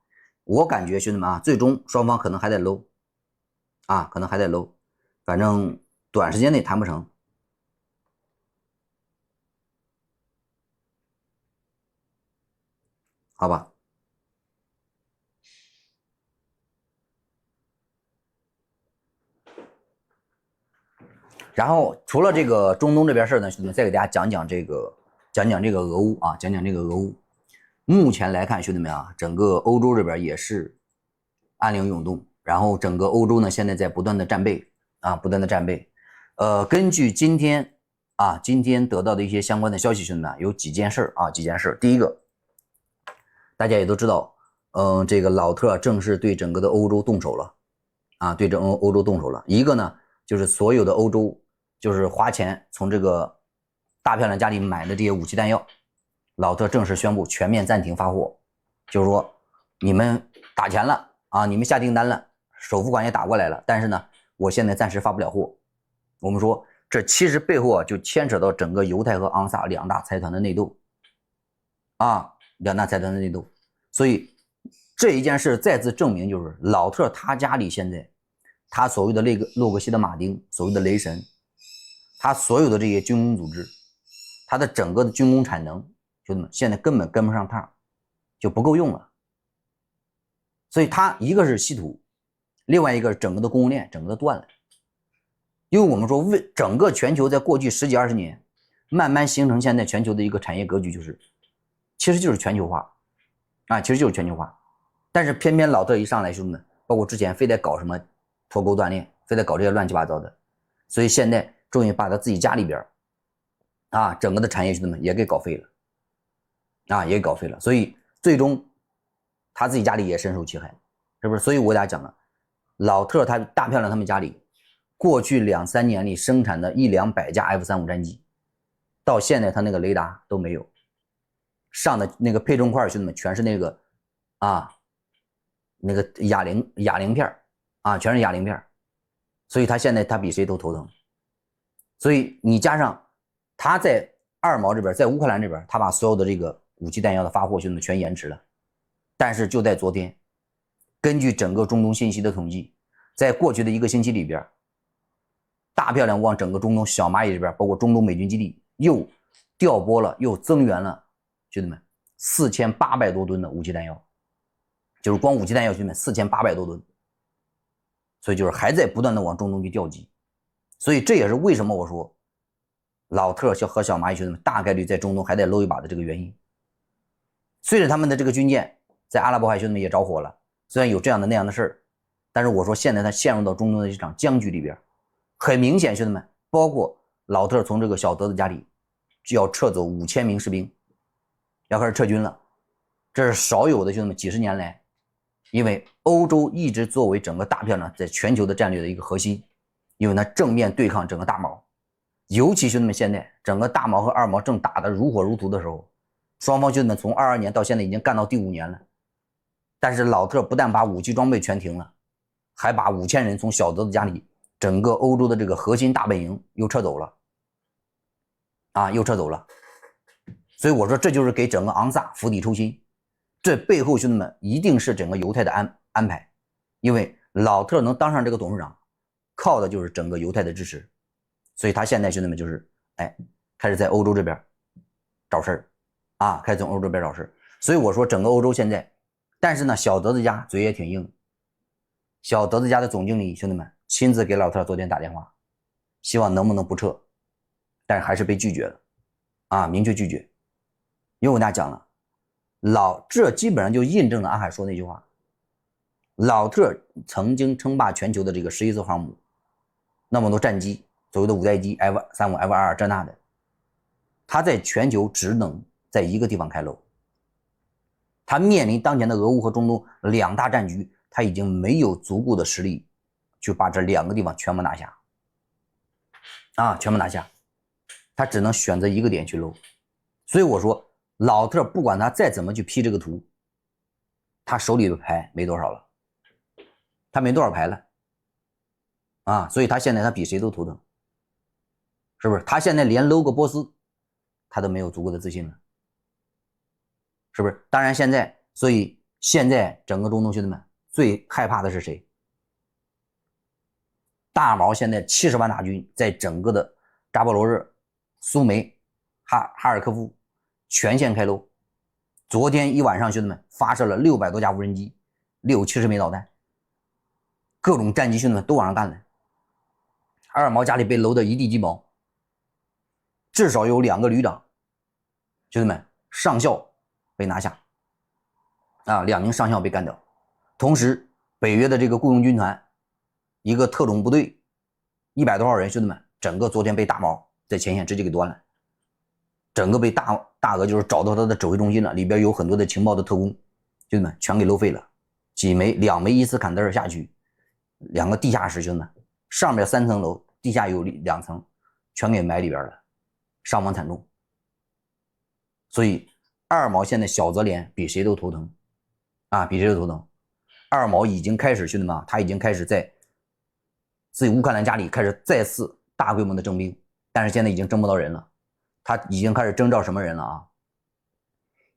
我感觉兄弟们啊，最终双方可能还得搂，啊，可能还得搂，反正短时间内谈不成，好吧？然后除了这个中东这边事呢，兄弟们再给大家讲讲这个俄乌啊，讲讲这个俄乌。目前来看，兄弟们啊，整个欧洲这边也是暗流涌动，然后整个欧洲呢现在在不断的战备啊，不断的战备。根据今天得到的一些相关的消息，兄弟们有几件事啊，几件事。第一个，大家也都知道，这个老特正式对整个的欧洲动手了啊，对整个欧洲动手了。一个呢，就是所有的欧洲就是花钱从这个大漂亮家里买的这些武器弹药，老特正式宣布全面暂停发货，就是说你们打钱了啊，你们下订单了，首付款也打过来了，但是呢，我现在暂时发不了货。我们说这其实背后啊就牵扯到整个犹太和昂萨两大财团的内斗啊，两大财团的内斗。所以这一件事再次证明，就是老特他家里现在他所谓的那个洛克希德马丁，所谓的雷神，他所有的这些军工组织，他的整个的军工产能，兄弟们现在根本跟不上趟，就不够用了。所以他一个是稀土，另外一个是整个的供应链整个的断了。因为我们说整个全球在过去10几20年慢慢形成现在全球的一个产业格局，其实就是全球化啊，其实就是全球化。但是偏偏老特一上来，兄弟们，包括之前非得搞什么脱钩断链，非得搞这些乱七八糟的，所以现在终于把他自己家里边啊整个的产业兄弟们也给搞废了啊，也搞废了。所以最终他自己家里也深受其害，是不是？所以我给大家讲了，老特他大漂亮他们家里过去2、3年里生产的100、200架 F-35战机，到现在他那个雷达都没有，上的那个配重块兄弟们全是那个那个哑铃片啊，全是哑铃片，所以他现在他比谁都头疼。所以你加上他在二毛这边，在乌克兰这边，他把所有的这个武器弹药的发货兄弟们全延迟了。但是就在昨天，根据整个中东信息的统计，在过去的1个星期里边，大漂亮往整个中东小蚂蚁这边，包括中东美军基地又调拨了，又增援了，兄弟们4800多吨的武器弹药，就是光武器弹药，兄弟们4800多吨。所以就是还在不断的往中东去调集，所以这也是为什么我说老特和小蚂蚁兄弟们大概率在中东还得搂一把的这个原因。随着他们的这个军舰在阿拉伯海兄弟们也着火了，虽然有这样的那样的事儿，但是我说现在他陷入到中东的这场僵局里边，很明显兄弟们，包括老特从这个小德子家里就要撤走5000名士兵，要开始撤军了，这是少有的兄弟们几十年来，因为欧洲一直作为整个大片呢在全球的战略的一个核心，因为它正面对抗整个大毛，尤其兄弟们现在整个大毛和二毛正打得如火如荼的时候，双方兄弟们从22年到现在已经干到第5年了，但是老特不但把武器装备全停了，还把5000人从小德子家里整个欧洲的这个核心大本营又撤走了，又撤走了。所以我说这就是给整个昂萨釜底抽薪，这背后兄弟们一定是整个犹太的安排，因为老特能当上这个董事长，靠的就是整个犹太的支持，所以他现在兄弟们就是开始在欧洲这边找事儿开始从欧洲这边找事儿。所以我说整个欧洲现在，但是呢小德子家嘴也挺硬，小德子家的总经理兄弟们亲自给老特昨天打电话，希望能不能不撤，但是还是被拒绝了明确拒绝。因为我跟大家讲了，这基本上就印证了安海说那句话，老特曾经称霸全球的这个11艘航母，那么多战机，所谓的5代机 F-35、F-22这那的，他在全球只能在一个地方开漏，他面临当前的俄乌和中东2大战局，他已经没有足够的实力去把这2个地方全部拿下全部拿下，他只能选择一个点去漏。所以我说老特不管他再怎么去批这个图，他手里的牌没多少了，他没多少牌了所以他现在他比谁都头疼，是不是？他现在连搂个波斯他都没有足够的自信了，是不是？当然所以现在整个中东兄弟们最害怕的是谁？大毛现在70万大军在整个的扎波罗热、苏梅、哈尔科夫全线开漏，昨天一晚上兄弟们发射了600多架无人机，60-70枚导弹，各种战机兄弟们都往上干了，二毛家里被搂得一地鸡毛，至少有2个旅长兄弟们上校被拿下2名上校被干掉，同时北约的这个雇佣军团一个特种部队100多号人兄弟们整个昨天被大毛在前线直接给端了，整个被大俄就是找到他的指挥中心了，里边有很多的情报的特工兄弟们全给漏废了，2枚伊斯坎德尔下去，2个地下室兄弟们，上面3层楼，地下有2层，全给埋里边了，伤亡惨重。所以二毛现在小泽连比谁都头疼比谁都头疼。二毛已经开始兄弟们他已经开始在自己乌克兰家里开始再次大规模的征兵，但是现在已经征不到人了，他已经开始征召什么人了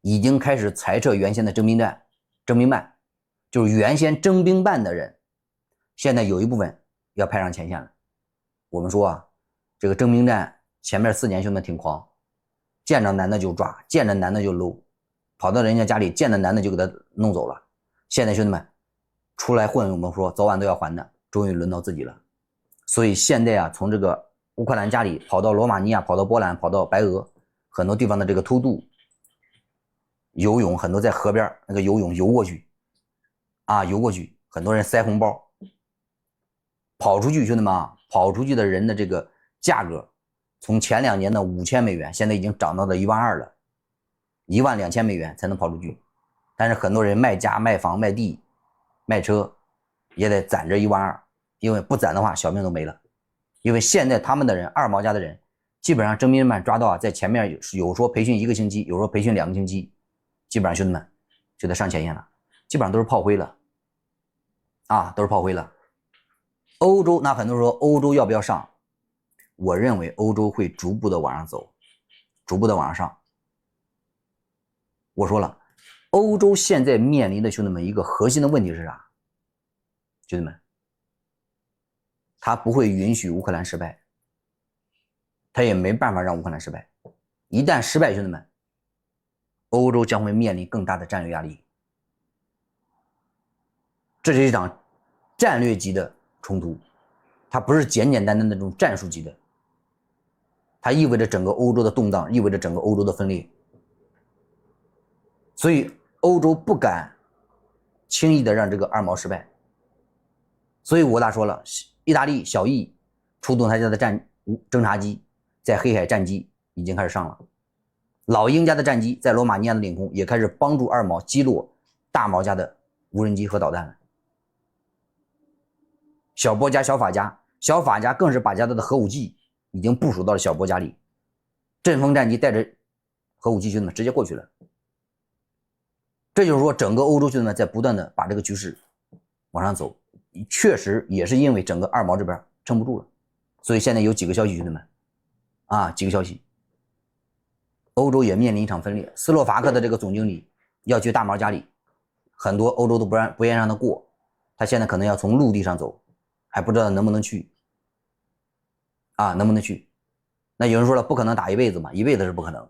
已经开始裁撤原先的征兵办，就是原先征兵办的人，现在有一部分要派上前线了。我们说这个征兵站前面4年兄弟们挺狂，见着男的就抓，见着男的就搂，跑到人家家里见着男的就给他弄走了。现在兄弟们出来混，我们说早晚都要还的，终于轮到自己了。所以现在从这个乌克兰家里跑到罗马尼亚，跑到波兰，跑到白俄，很多地方的这个偷渡游泳，很多在河边那个游泳游过去游过去，很多人塞红包跑出去，兄弟们跑出去的人的这个价格从前2年的5000美元现在已经涨到了12000了，12000美元才能跑出去。但是很多人卖家卖房卖地卖车也得攒着12000，因为不攒的话小命都没了。因为现在他们的人二毛家的人基本上征兵办抓到在前面有说培训1个星期，有说培训2个星期，基本上兄弟们就得上前线了，基本上都是炮灰了都是炮灰了。欧洲那很多人说欧洲要不要上，我认为欧洲会逐步的往上走，逐步的往上上。我说了，欧洲现在面临的兄弟们一个核心的问题是啥？兄弟们，他不会允许乌克兰失败，他也没办法让乌克兰失败。一旦失败，兄弟们，欧洲将会面临更大的战略压力。这是一场战略级的冲突，它不是简简单单的这种战术级的，它意味着整个欧洲的动荡，意味着整个欧洲的分裂。所以欧洲不敢轻易的让这个二毛失败。所以我咋说了，意大利小意出动他家的侦察机，在黑海战机已经开始上了，老鹰家的战机在罗马尼亚的领空也开始帮助二毛击落大毛家的无人机和导弹了。小波加、小法家更是把家的核武器已经部署到了小波加里，阵风战机带着核武器兄弟们直接过去了。这就是说，整个欧洲兄弟们在不断的把这个局势往上走，确实也是因为整个二毛这边撑不住了，所以现在有几个消息，兄弟们啊，几个消息，欧洲也面临一场分裂。斯洛伐克的这个总经理要去大毛家里，很多欧洲都不愿让他过，他现在可能要从陆地上走，还不知道能不能去啊，能不能去？那有人说了，不可能打一辈子嘛，一辈子是不可能。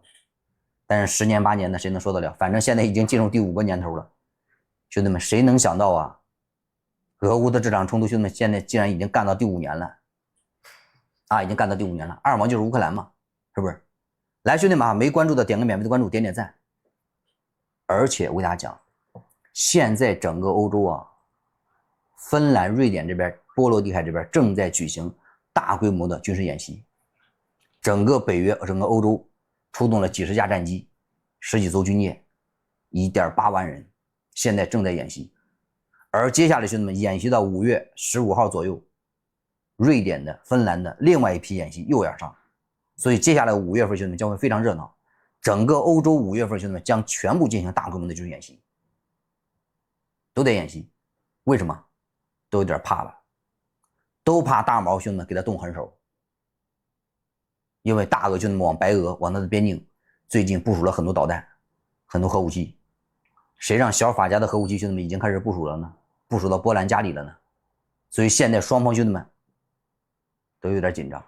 但是10年8年的谁能说得了？反正现在已经进入第5个年头了，兄弟们，谁能想到啊？俄乌的这场冲突，兄弟们现在竟然已经干到第5年了，啊，已经干到第5年了。二毛就是乌克兰嘛，是不是？来，兄弟们啊，没关注的点个免费的关注，点点赞。而且我给大家讲，现在整个欧洲啊，芬兰、瑞典这边、波罗的海这边正在举行大规模的军事演习，整个北约、整个欧洲出动了几十架战机，10几艘军舰，1.8万人，现在正在演习。而接下来兄弟们演习到5月15号左右，瑞典的、芬兰的另外一批演习又要上，所以接下来5月份兄弟们将会非常热闹。整个欧洲5月份兄弟们将全部进行大规模的军事演习，都得演习。为什么？都有点怕了，都怕大毛兄弟们给他动狠手。因为大俄兄弟们往白俄、往他的边境最近部署了很多导弹、很多核武器。谁让小法家的核武器兄弟们已经开始部署了呢？部署到波兰家里了呢？所以现在双方兄弟们都有点紧张。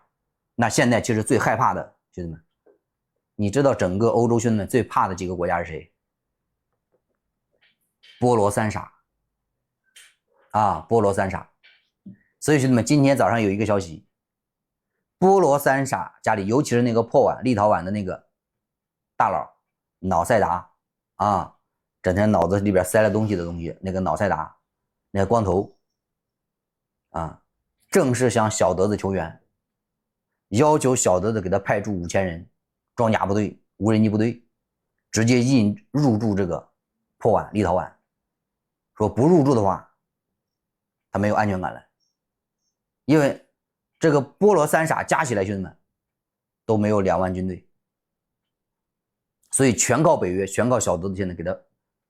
那现在其实最害怕的兄弟们，你知道整个欧洲兄弟们最怕的几个国家是谁？波罗三傻啊，波罗三傻。所以兄弟们，今天早上有一个消息，波罗三傻家里，尤其是那个破碗立陶宛的那个大佬瑙塞达啊，整天脑子里边塞了东西，那个瑙塞达，那个光头啊，正式向小德子求援，要求小德子给他派驻5000人装甲部队、无人机部队，直接入驻这个破碗立陶宛。说不入驻的话，他没有安全感了，因为这个波罗三傻加起来兄弟们都没有2万军队，所以全靠北约，全靠小德子现在给他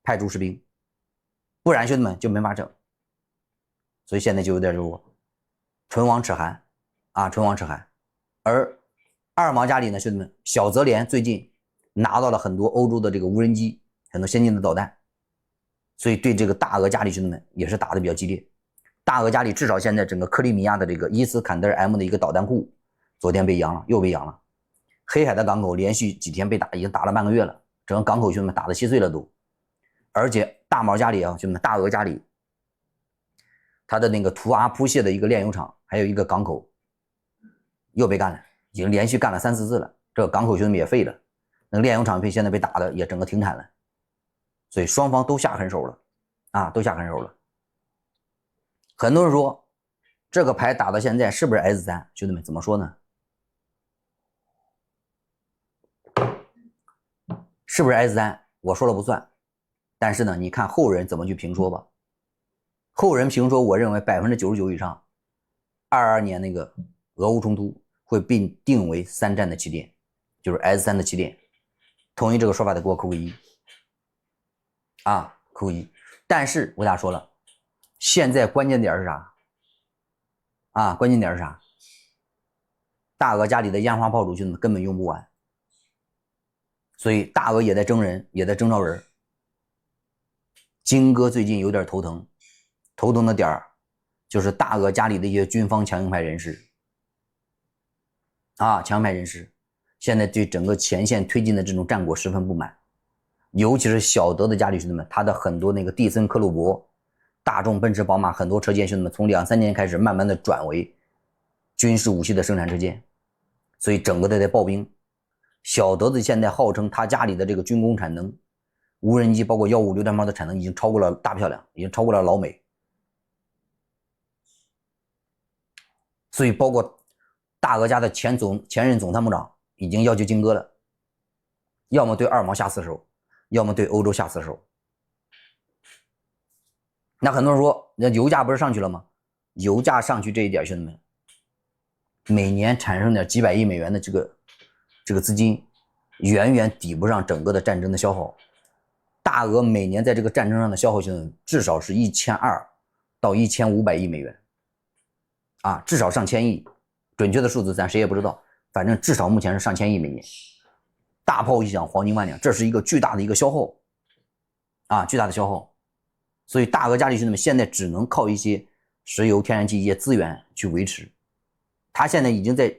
派驻士兵，不然兄弟们就没法整。所以现在就有点就是唇亡齿寒啊，唇亡齿寒。而二毛家里呢，兄弟们，小泽连最近拿到了很多欧洲的这个无人机，很多先进的导弹，所以对这个大俄家里兄弟们也是打得比较激烈。大俄家里至少现在整个克里米亚的这个伊斯坎德尔 M 的一个导弹库，昨天被扬了，又被扬了。黑海的港口连续几天被打，已经打了半个月了，整个港口兄弟们打得稀碎了都。而且大毛家里啊，兄弟们，大俄家里，他的那个图阿扑谢的一个炼油厂，还有一个港口又被干了，已经连续干了3、4次了。这个港口兄弟们也废了，那个炼油厂现在被打的也整个停产了。所以双方都下狠手了啊，都下狠手了。很多人说这个牌打到现在是不是 S3？ 兄弟们怎么说呢？是不是 S3？ 我说了不算，但是呢，你看后人怎么去评说吧。后人评说，我认为99%以上，22年那个俄乌冲突会被定为3战的起点，就是 S3 的起点。同意这个说法的给我扣个1啊，扣1。但是我俩说了，现在关键点是啥啊？关键点是啥？大俄家里的烟花炮竹兄弟们根本用不完，所以大俄也在征人，也在征召人。金哥最近有点头疼，头疼的点儿就是大俄家里的一些军方强硬派人士啊，强硬派人士现在对整个前线推进的这种战果十分不满，尤其是小德的家里兄弟们，他的很多那个蒂森克虏伯大众、奔驰、宝马很多车间，兄弟们从2、3年开始慢慢的转为军事武器的生产车间，所以整个的在刨冰。小德子现在号称他家里的这个军工产能，无人机包括155榴弹炮的产能已经超过了大漂亮，已经超过了老美。所以包括大俄家的前任总参谋长已经要求金哥了，要么对二毛下死手，要么对欧洲下死手。那很多人说，那油价不是上去了吗？油价上去这一点，兄弟们，每年产生点几百亿美元的这个资金，远远抵不上整个的战争的消耗。大俄每年在这个战争上的消耗，兄弟们至少是1200到1500亿美元，啊，至少上千亿，准确的数字咱谁也不知道，反正至少目前是上千亿每年。大炮一响，黄金万两，这是一个巨大的一个消耗，啊，巨大的消耗。所以大俄家里兄弟们现在只能靠一些石油、天然气一些资源去维持。他现在已经在，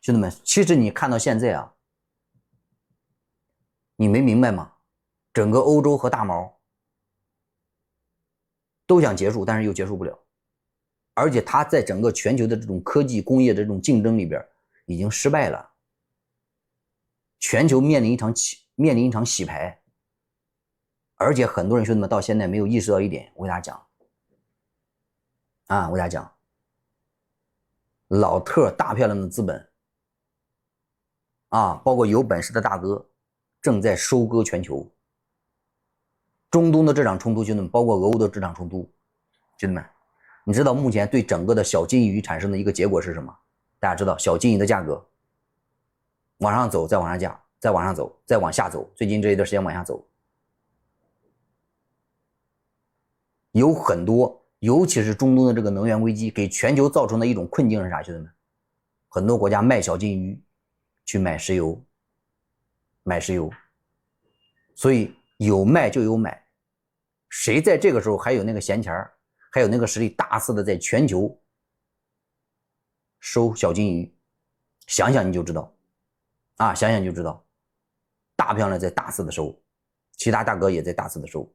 兄弟们，其实你看到现在啊，你没明白吗？整个欧洲和大毛都想结束，但是又结束不了。而且他在整个全球的这种科技工业的这种竞争里边已经失败了，全球面临一场洗牌。而且很多人兄弟们到现在没有意识到一点，我给大家讲啊，我给大家讲，老特大漂亮的资本啊，包括有本事的大哥正在收割全球。中东的这场冲突，兄弟们，包括俄乌的这场冲突，兄弟们，你知道目前对整个的小金鱼产生的一个结果是什么？大家知道小金鱼的价格往上走，再往上降，再往上走，再往下走，最近这一段时间往下走。有很多，尤其是中东的这个能源危机，给全球造成的一种困境是啥？兄弟们，很多国家卖小金鱼去买石油，所以有卖就有买，谁在这个时候还有那个闲钱，还有那个实力，大肆的在全球收小金鱼，想想你就知道，啊，想想你就知道，大漂亮在大肆的收，其他大哥也在大肆的收。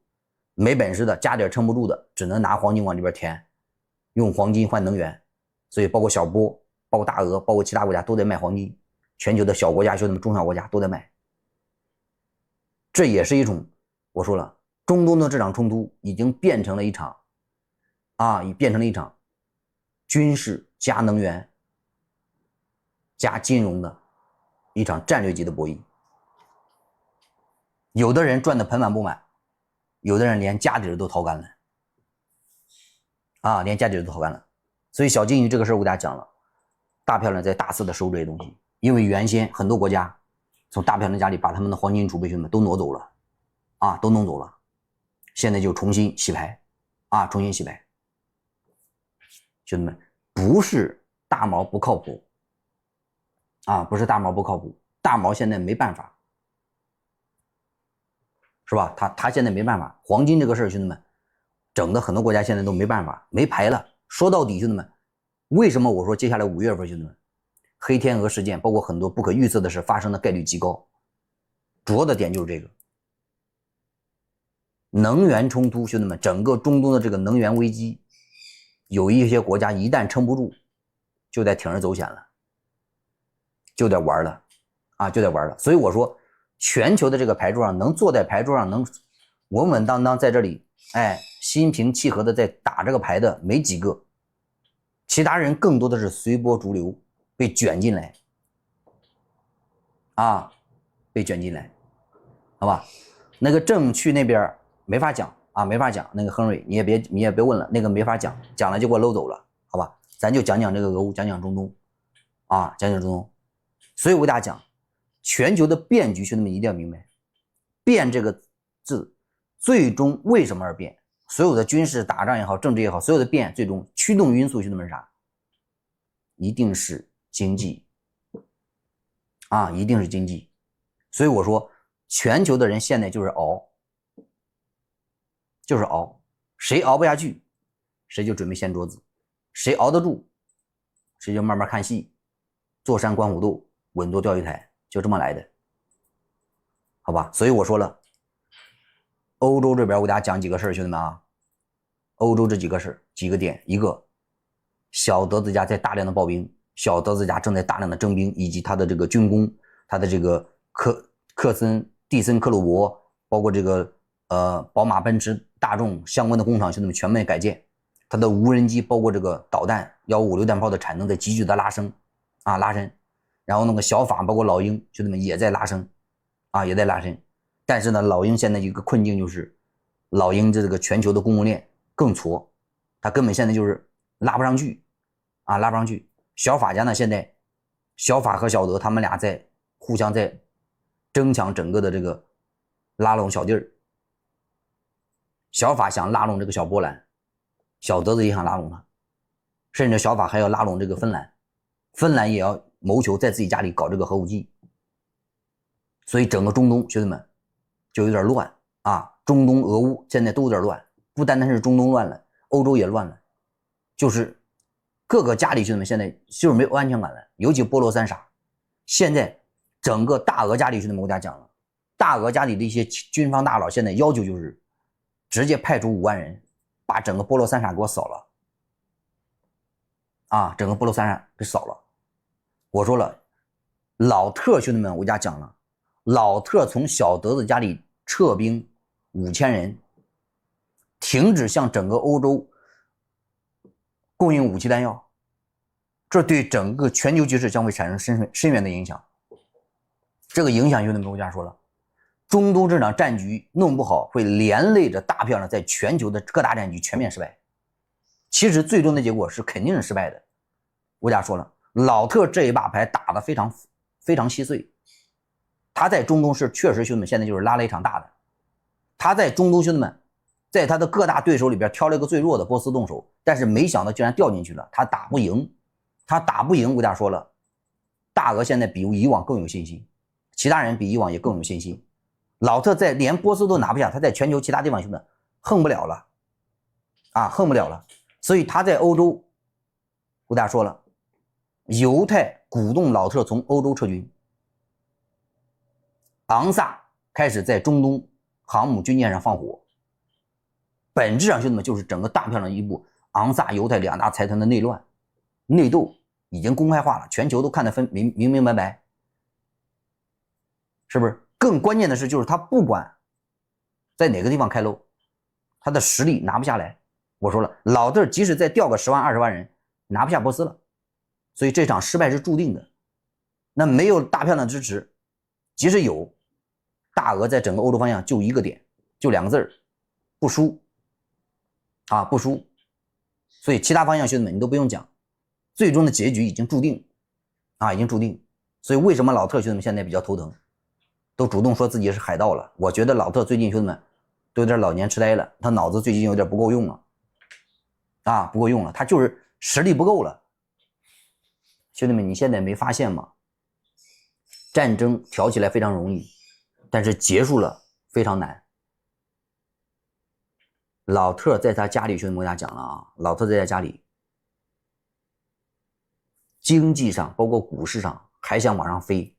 没本事的家底撑不住的，只能拿黄金往里边填，用黄金换能源。所以包括小波，包括大俄，包括其他国家都在卖黄金，全球的小国家兄弟们中小国家都在卖。这也是一种，我说了，中东的这场冲突已经变成了一场军事加能源加金融的一场战略级的博弈。有的人赚得盆满钵满，有的人连家底都掏干了，啊，连家底都掏干了。所以小金鱼这个事儿我给大家讲了，大漂亮在大肆的收这些东西，因为原先很多国家从大漂亮家里把他们的黄金储备兄弟们都挪走了，啊，都弄走了，现在就重新洗牌，啊，重新洗牌。兄弟们，不是大毛不靠谱，啊，不是大毛不靠谱，大毛现在没办法。是吧？他现在没办法，黄金这个事儿，兄弟们，整的很多国家现在都没办法，没牌了。说到底，兄弟们，为什么我说接下来5月份，兄弟们，黑天鹅事件，包括很多不可预测的事发生的概率极高，主要的点就是这个能源冲突，兄弟们，整个中东的这个能源危机，有一些国家一旦撑不住，就得铤而走险了，就得玩了，啊，就得玩了。所以我说。全球的这个牌桌上，能坐在牌桌上能稳稳当当在这里，哎，心平气和的在打这个牌的没几个，其他人更多的是随波逐流，被卷进来，啊，被卷进来，好吧？那个正去那边没法讲啊，没法讲。那个亨瑞，你也别问了，那个没法讲，讲了就给我搂走了，好吧？咱就讲讲这个俄乌，讲讲中东，啊，讲讲中东。所以我给大家讲。全球的变局，兄弟们一定要明白，变这个字最终为什么而变？所有的军事打仗也好，政治也好，所有的变最终驱动因素，兄弟们是啥？一定是经济，啊，一定是经济。所以我说，全球的人现在就是熬，谁熬不下去，谁就准备掀桌子，谁熬得住，谁就慢慢看戏，坐山观虎斗，稳坐钓鱼台。就这么来的，好吧？所以我说了，欧洲这边我给大家讲几个事儿，兄弟们啊，欧洲这几个点，一个小德子家在大量的刨冰，小德子家正在大量的征兵，以及他的这个军工，他的这个蒂森克虏伯，包括这个宝马奔驰大众相关的工厂兄弟们全面改建，他的无人机包括这个导弹156榴弹炮的产能在急剧的拉升，然后那个小法包括老鹰兄弟们也在拉升，也在拉升。但是呢，老鹰现在一个困境就是老鹰这个全球的供应链更矬，它根本现在就是拉不上去，拉不上去。小法家呢，现在小法和小德他们俩在互相在争抢整个的这个拉拢小弟儿。小法想拉拢这个小波兰，小德子也想拉拢他，甚至小法还要拉拢这个芬兰，芬兰也要谋求在自己家里搞这个核武器。所以整个中东兄弟们就有点乱中东俄乌现在都有点乱，不单单是中东乱了，欧洲也乱了，就是各个家里兄弟们现在就是没有安全感了，尤其波罗三傻。现在整个大俄家里兄弟们我给大家讲了，大俄家里的一些军方大佬现在要求就是直接派出5万人把整个波罗三傻给我扫了整个波罗三傻给扫了。我说了，老特兄弟们我给大家讲了，老特从小德子家里撤兵5000人，停止向整个欧洲供应武器弹药，这对整个全球局势将会产生深远的影响。这个影响兄弟们我家说了，中东这场战局弄不好会连累着大票呢在全球的各大战局全面失败。其实最终的结果是肯定是失败的。我家说了，老特这一把牌打得非常稀碎，他在中东是确实兄弟们现在就是拉了一场大的。他在中东兄弟们在他的各大对手里边挑了一个最弱的波斯动手，但是没想到竟然掉进去了，他打不赢。我家说了，大俄现在比以往更有信心，其他人比以往也更有信心。老特在连波斯都拿不下，他在全球其他地方兄弟横不了了横不了了。所以他在欧洲，我大家说了，犹太鼓动老特从欧洲撤军，昂萨开始在中东航母军舰上放火，本质上兄弟们就是整个大票上一部昂萨犹太两大财团的内乱内斗已经公开化了，全球都看得明白，是不是？更关键的是就是他不管在哪个地方开漏，他的实力拿不下来。我说了，老特即使再调个10万20万人拿不下波斯了，所以这场失败是注定的。那没有大票的支持，即使有，大俄在整个欧洲方向就一个点，就2个字，不输不输。所以其他方向兄弟们你都不用讲，最终的结局已经注定已经注定。所以为什么老特兄弟们现在比较头疼，都主动说自己是海盗了。我觉得老特最近兄弟们都有点老年痴呆了，他脑子最近有点不够用了不够用了，他就是实力不够了。兄弟们你现在没发现吗？战争挑起来非常容易，但是结束了非常难。老特在他家里兄弟们我给大家讲了老特在他家里经济上包括股市上还想往上飞，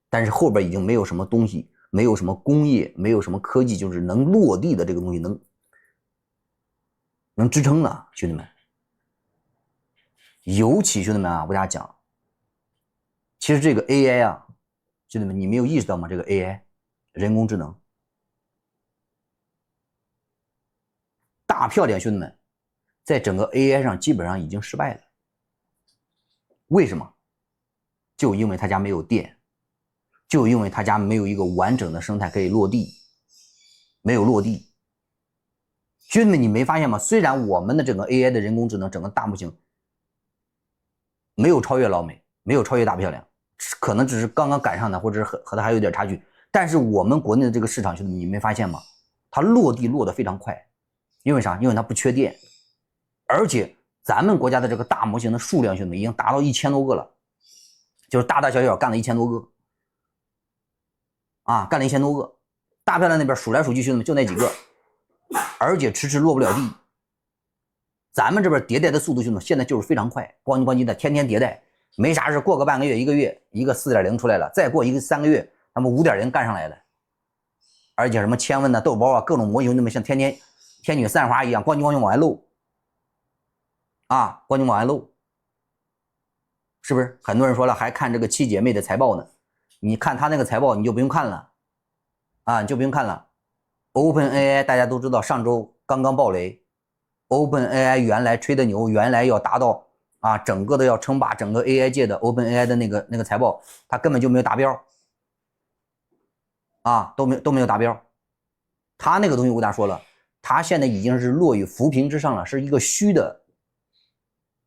但是后边已经没有什么东西，没有什么工业，没有什么科技，就是能落地的这个东西能支撑了兄弟们。尤其兄弟们我给大家讲，其实这个 AI 兄弟们你没有意识到吗？这个 AI 人工智能大漂亮兄弟们在整个 AI 上基本上已经失败了。为什么？就因为他家没有电，就因为他家没有一个完整的生态可以落地，没有落地。兄弟们你没发现吗？虽然我们的整个 AI 的人工智能整个大模型没有超越老美，没有超越大漂亮，可能只是刚刚赶上的，或者是和它还有点差距，但是我们国内的这个市场兄弟们你没发现吗？它落地落得非常快。因为啥？因为它不缺电，而且咱们国家的这个大模型的数量兄弟们已经达到1000多个了，就是大大小小干了1000多个干了1000多个。大漂亮那边数来数去兄弟们就那几个，而且迟迟落不了地。咱们这边迭代的速度兄弟们现在就是非常快，咣叽的天天迭代，没啥事过个半个月1个月一个 4.0 出来了，再过3个月那么5.0干上来了。而且什么千问豆包各种模型兄弟们像天天天女散花一样，咣叽咣叽往外漏啊，咣叽往外漏，是不是？很多人说了，还看这个七姐妹的财报呢，你看他那个财报你就不用看了啊，你就不用看了。OpenAI 大家都知道，上周刚刚爆雷 ，OpenAI 原来吹的牛，原来要达到啊，整个的要称霸整个 AI 界的 OpenAI 的那个财报，它根本就没有达标啊，都没有达标。它那个东西我给大家说了，它现在已经是落于浮萍之上了，是一个虚的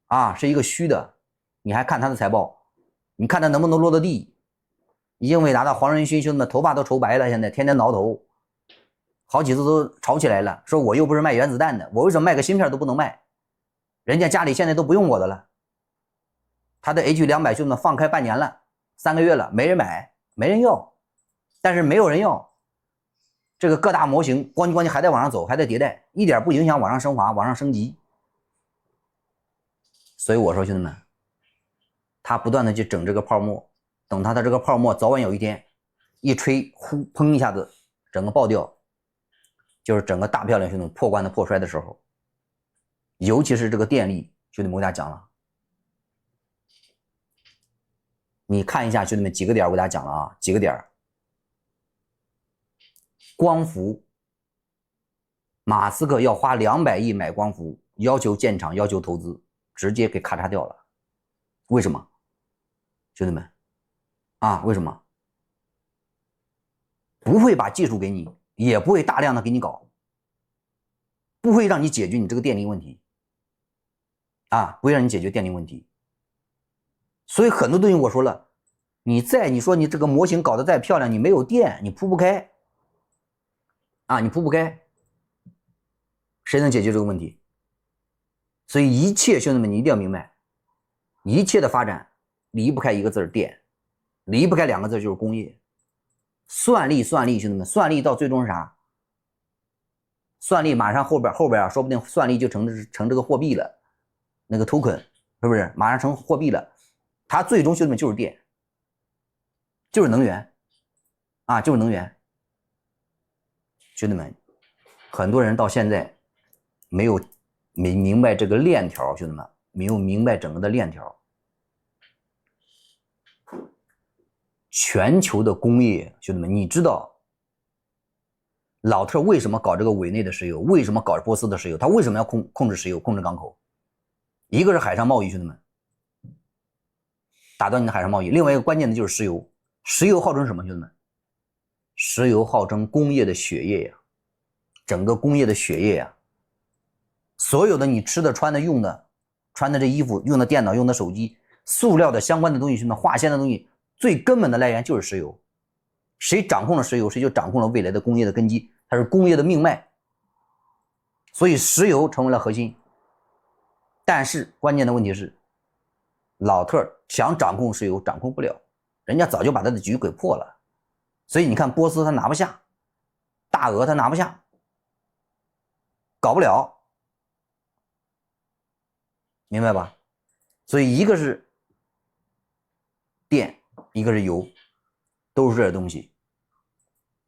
啊，是一个虚的。你还看它的财报，你看它能不能落得地？已经伟大的黄仁勋兄弟们头发都愁白了，现在天天挠头。好几次都吵起来了，说我又不是卖原子弹的，我为什么卖个芯片都不能卖？人家家里现在都不用我的了。他的 H200兄弟们放开半年了，3个月了，没人买，没人要，但是没有人要。这个各大模型咣叽咣叽还在往上走，还在迭代，一点不影响往上升华、往上升级。所以我说兄弟们，他不断的去整这个泡沫，等他的这个泡沫早晚有一天一吹，呼砰一下子整个爆掉。就是整个大漂亮兄弟破关的破摔的时候，尤其是这个电力，兄弟们我给大家讲了，你看一下兄弟们几个点，我给大家讲了啊，几个点，光伏，马斯克要花200亿买光伏，要求建厂，要求投资，直接给咔嚓掉了，为什么？兄弟们啊，为什么？不会把技术给你，也不会大量的给你搞，不会让你解决你这个电力问题啊，不会让你解决电力问题。所以很多东西我说了，你说你这个模型搞得再漂亮，你没有电，你铺不开啊，你铺不开，谁能解决这个问题？所以一切兄弟们你一定要明白，一切的发展离不开一个字电，离不开2个字就是工业。算力，兄弟们，算力到最终是啥？算力马上后边啊，说不定算力就成这个货币了，那个 token 是不是？马上成货币了，它最终兄弟们就是电，就是能源啊，就是能源。兄弟们，很多人到现在没有明白这个链条，兄弟们没有明白整个的链条。全球的工业，兄弟们，你知道老特为什么搞这个委内的石油？为什么搞波斯的石油？他为什么要控制石油、控制港口？一个是海上贸易，兄弟们，打断你的海上贸易；另外一个关键的就是石油。石油号称什么，兄弟们？石油号称工业的血液呀，整个工业的血液呀。所有的你吃的、穿的、用的，穿的这衣服、用的电脑、用的手机，塑料的相关的东西，兄弟们，化纤的东西。最根本的来源就是石油，谁掌控了石油，谁就掌控了未来的工业的根基，它是工业的命脉。所以石油成为了核心。但是关键的问题是，老特想掌控石油掌控不了，人家早就把他的局给破了。所以你看波斯他拿不下，大俄他拿不下，搞不了，明白吧？所以一个是电，一个是油，都是这些东西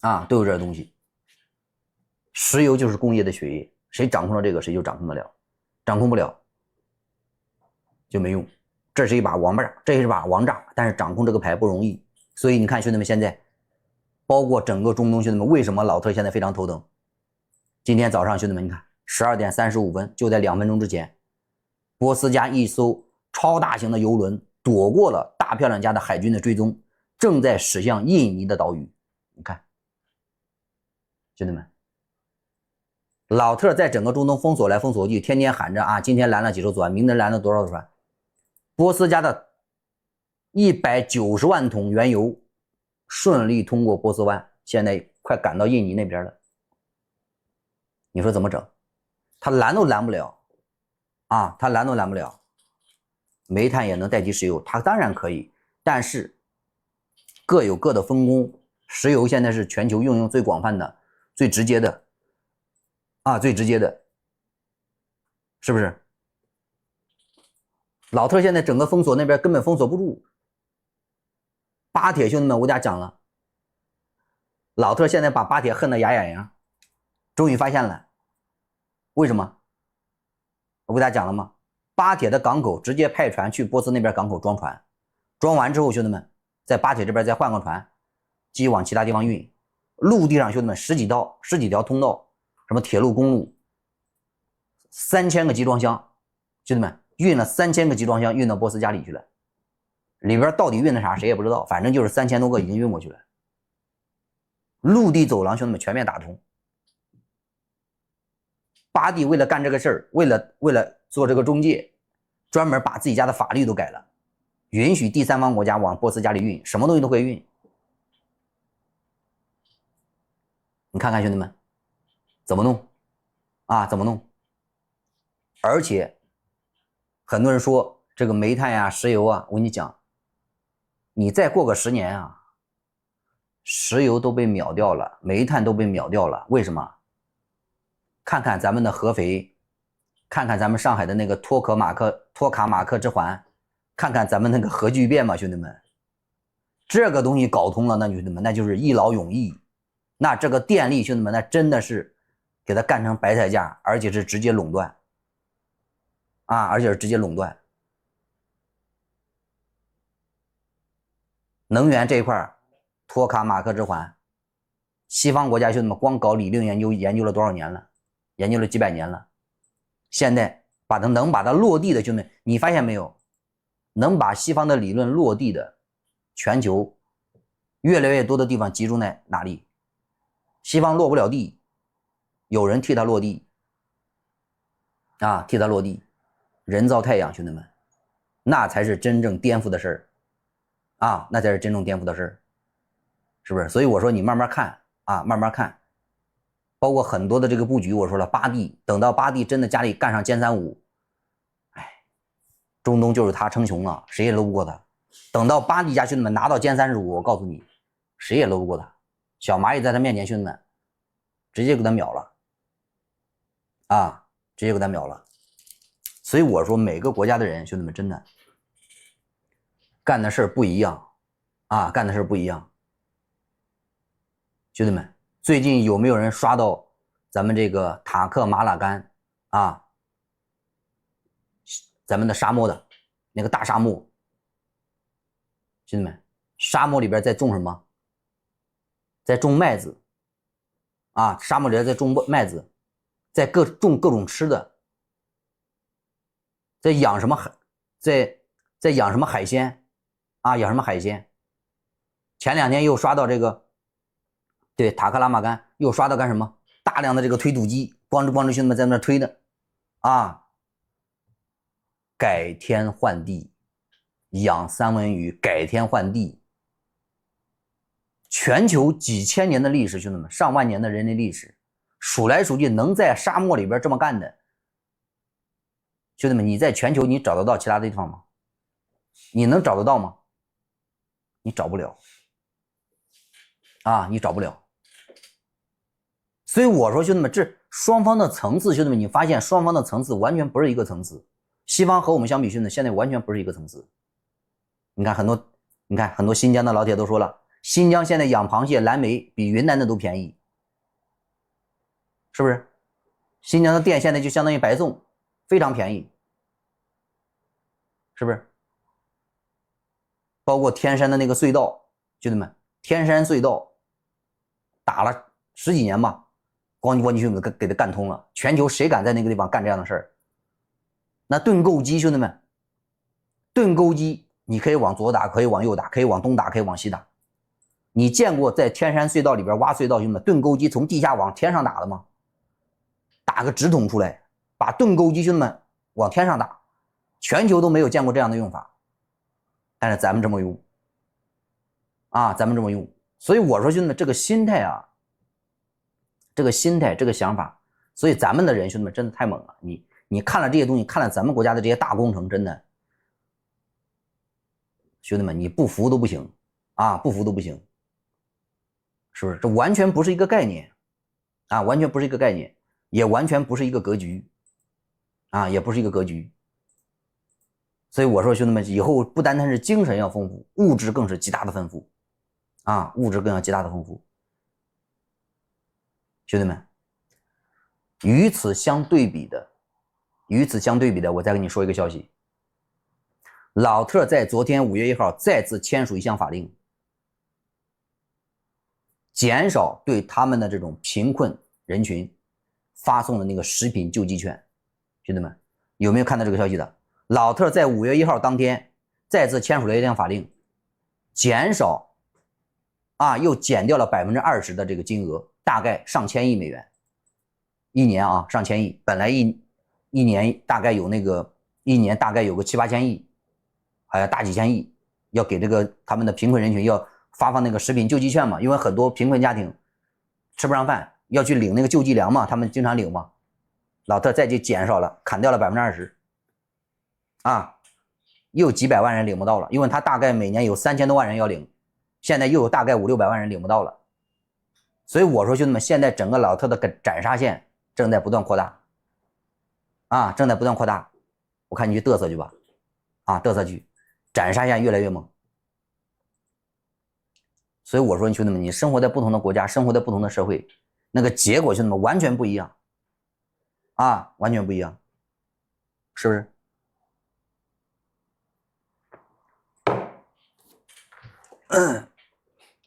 啊，都有这些东西。石油就是工业的血液，谁掌控了这个，谁就掌控得了，掌控不了就没用。这是一把王牌，这是一把王炸，但是掌控这个牌不容易。所以你看兄弟们，现在包括整个中东兄弟们，为什么老特现在非常头疼？今天早上兄弟们，你看12点35分，就在2分钟之前，波斯加一艘超大型的油轮躲过了大漂亮家的海军的追踪，正在驶向印尼的岛屿。你看兄弟们，老特在整个中东封锁来封锁去，天天喊着啊，今天拦了几艘船，明天拦了多少船。波斯加的190万桶原油顺利通过波斯湾，现在快赶到印尼那边了。你说怎么整？他拦都拦不了啊，他拦都拦不了。煤炭也能代替石油，它当然可以，但是各有各的分工。石油现在是全球应用最广泛的、最直接的啊，最直接的，是不是？老特现在整个封锁那边根本封锁不住。巴铁兄弟们，我给大家讲了，老特现在把巴铁恨得牙痒痒，终于发现了，为什么？我给大家讲了吗？巴铁的港口直接派船去波斯那边港口装船，装完之后，兄弟们在巴铁这边再换个船，继续往其他地方运。陆地上兄弟们十几条通道，什么铁路、公路，3000个集装箱，兄弟们运了3000个集装箱运到波斯加里去了，里边到底运的啥谁也不知道，反正就是3000多个已经运过去了。陆地走廊兄弟们全面打通。巴蒂为了干这个事儿，为了做这个中介，专门把自己家的法律都改了，允许第三方国家往波斯加里运，什么东西都可以运。你看看兄弟们怎么弄啊？怎么弄？而且很多人说这个煤炭呀、石油啊，我跟你讲，你再过个10年啊，石油都被秒掉了，煤炭都被秒掉了。为什么？看看咱们的合肥，看看咱们上海的那个托卡马克之环，看看咱们那个核聚变嘛，兄弟们，这个东西搞通了，那兄弟们那就是一劳永逸。那这个电力兄弟们，那真的是给它干成白菜价，而且是直接垄断啊，而且是直接垄断。能源这一块，托卡马克之环，西方国家兄弟们光搞理论研究，研究了多少年了？研究了几百年了。现在能把它落地的兄弟们，你发现没有？能把西方的理论落地的，全球越来越多的地方集中在哪里？西方落不了地，有人替他落地啊，替他落地，人造太阳，兄弟们，那才是真正颠覆的事儿啊，那才是真正颠覆的事儿，是不是？所以我说你慢慢看啊，慢慢看，包括很多的这个布局，我说了巴蒂，等到巴蒂真的家里干上歼35，哎，中东就是他称雄了，谁也搂不过他。等到巴蒂家兄弟们拿到歼35，我告诉你，谁也搂不过他。小蚂蚁在他面前，兄弟们直接给他秒了啊，直接给他秒了。所以我说每个国家的人，兄弟们真的干的事儿不一样啊，干的事儿不一样。兄弟们，最近有没有人刷到咱们这个塔克马拉干啊？咱们的沙漠的那个大沙漠，兄弟们，沙漠里边在种什么？在种麦子啊，沙漠里边在种麦子，在种各种吃的，在养什么在养什么海鲜啊？养什么海鲜？前2天又刷到这个，对，塔克拉玛干又刷到干什么？大量的这个推土机，光着兄弟们在那推的啊，改天换地，养三文鱼，改天换地。全球几千年的历史，兄弟们，上万年的人类历史，数来数去能在沙漠里边这么干的，兄弟们，你在全球你找得到其他的地方吗？你能找得到吗？你找不了啊，你找不了。所以我说，兄弟们，这双方的层次，兄弟们，你发现双方的层次完全不是一个层次。西方和我们相比，兄弟，现在完全不是一个层次。你看很多新疆的老铁都说了，新疆现在养螃蟹、蓝莓比云南的都便宜，是不是？新疆的店现在就相当于白送，非常便宜，是不是？包括天山的那个隧道，兄弟们，天山隧道打了10几年吧，咣叽兄弟们给它干通了，全球谁敢在那个地方干这样的事儿？那盾构机，兄弟们，盾构机你可以往左打，可以往右打，可以往东打，可以往西打。你见过在天山隧道里边挖隧道，兄弟们，盾构机从地下往天上打的吗？打个直筒出来，把盾构机兄弟们往天上打，全球都没有见过这样的用法。但是咱们这么用啊，咱们这么用。所以我说兄弟们，这个心态啊，这个心态，这个想法，所以咱们的人兄弟们真的太猛了。你看了这些东西，看了咱们国家的这些大工程，真的，兄弟们，你不服都不行啊，不服都不行，是不是？这完全不是一个概念啊，完全不是一个概念，也完全不是一个格局啊，也不是一个格局。所以我说兄弟们，以后不单单是精神要丰富，物质更是极大的丰富啊，物质更要极大的丰富。兄弟们，与此相对比的，我再跟你说一个消息，老特在昨天5月1号再次签署一项法令，减少对他们的这种贫困人群发送的那个食品救济券。兄弟们，有没有看到这个消息的？老特在5月1号当天再次签署了一项法令，减少又减掉了20%的这个金额，大概上千亿美元，一年上千亿，本来一年大概有一年大概有个7、8千亿，还有大几千亿，要给这个他们的贫困人群要发放那个食品救济券嘛，因为很多贫困家庭吃不上饭，要去领那个救济粮嘛，他们经常领嘛。老特再去减少了，砍掉了20%，又几百万人领不到了，因为他大概每年有3000多万人要领，现在又有大概500、600万人领不到了。所以我说兄弟们，现在整个老特的斩杀线正在不断扩大，正在不断扩大。我看你去嘚瑟去吧，嘚瑟去，斩杀线越来越猛。所以我说兄弟们，你生活在不同的国家，生活在不同的社会，那个结果兄弟们完全不一样，完全不一样，是不是？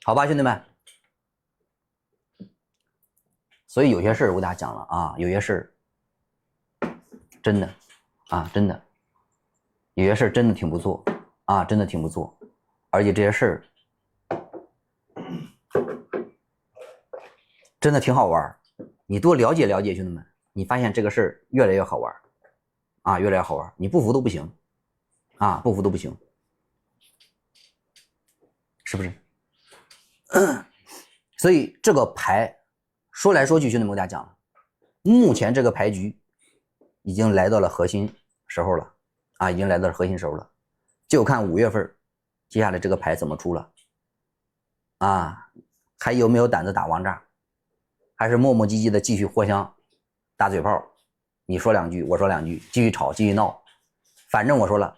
好吧，兄弟们。所以有些事儿我给大家讲了有些事儿真的真的，有些事儿真的挺不错真的挺不错，而且这些事儿真的挺好玩，你多了解了解，兄弟们，你发现这个事儿越来越好玩越来越好玩，你不服都不行不服都不行，是不是？所以这个牌说来说去，兄弟们，我给大家讲了，目前这个牌局已经来到了核心时候了已经来到了核心时候了，就看5月份接下来这个牌怎么出了还有没有胆子打王炸，还是磨磨唧唧的继续互相打嘴炮，你说两句我说两句，继续吵继续闹。反正我说了，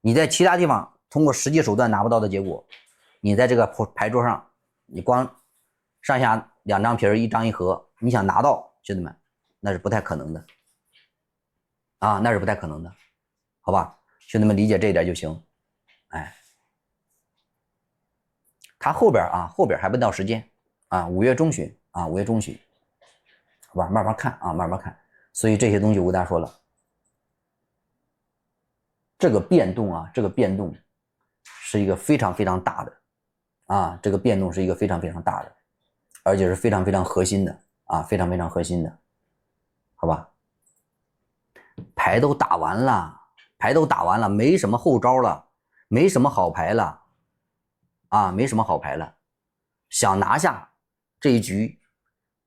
你在其他地方通过实际手段拿不到的结果，你在这个牌桌上你光上下2张皮1张1合，你想拿到，兄弟们，那是不太可能的那是不太可能的，好吧？兄弟们理解这一点就行。他后边还不到时间5月中旬5月中旬，好吧，慢慢看慢慢看。所以这些东西我跟大家说了，这个变动这个变动是一个非常非常大的这个变动是一个非常非常大的，而且是非常非常核心的非常非常核心的，好吧？牌都打完了，没什么后招了，没什么好牌了没什么好牌了，想拿下这一局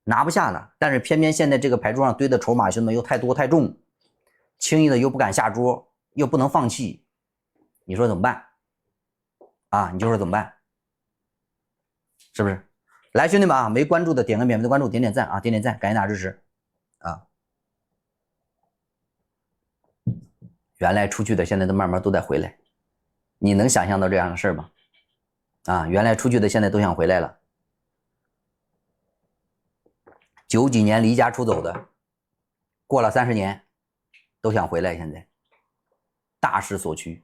拿不下了，但是偏偏现在这个牌桌上堆的筹码兄弟们又太多太重，轻易的又不敢下桌，又不能放弃，你说怎么办你就说怎么办，是不是？来兄弟们没关注的点个免费的关注，点点赞点点赞，感谢大家支持原来出去的现在都慢慢都在回来，你能想象到这样的事吗？原来出去的现在都想回来了，90几年离家出走的，过了30年都想回来，现在大势所趋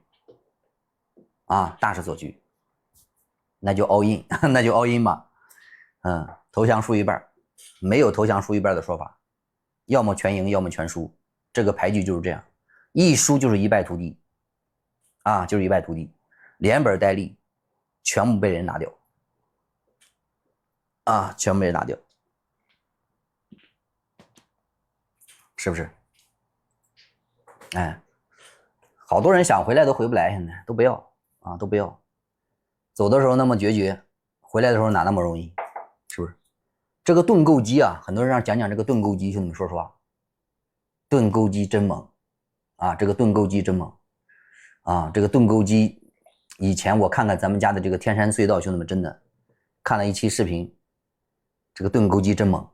大势所趋，那就 all in 那就 all in 吧。投降输一半，没有投降输一半的说法，要么全赢要么全输，这个牌局就是这样，一输就是一败涂地就是一败涂地，连本带利全部被人拿掉全部被人拿掉，是不是？好多人想回来都回不来，现在都不要都不要，走的时候那么决绝，回来的时候哪那么容易，是不是？这个盾构机很多人让讲讲这个盾构机，兄弟们说实话，盾构机真猛这个盾构机真猛这个盾构机以前我看看咱们家的这个天山隧道，兄弟们真的看了一期视频，这个盾构机真猛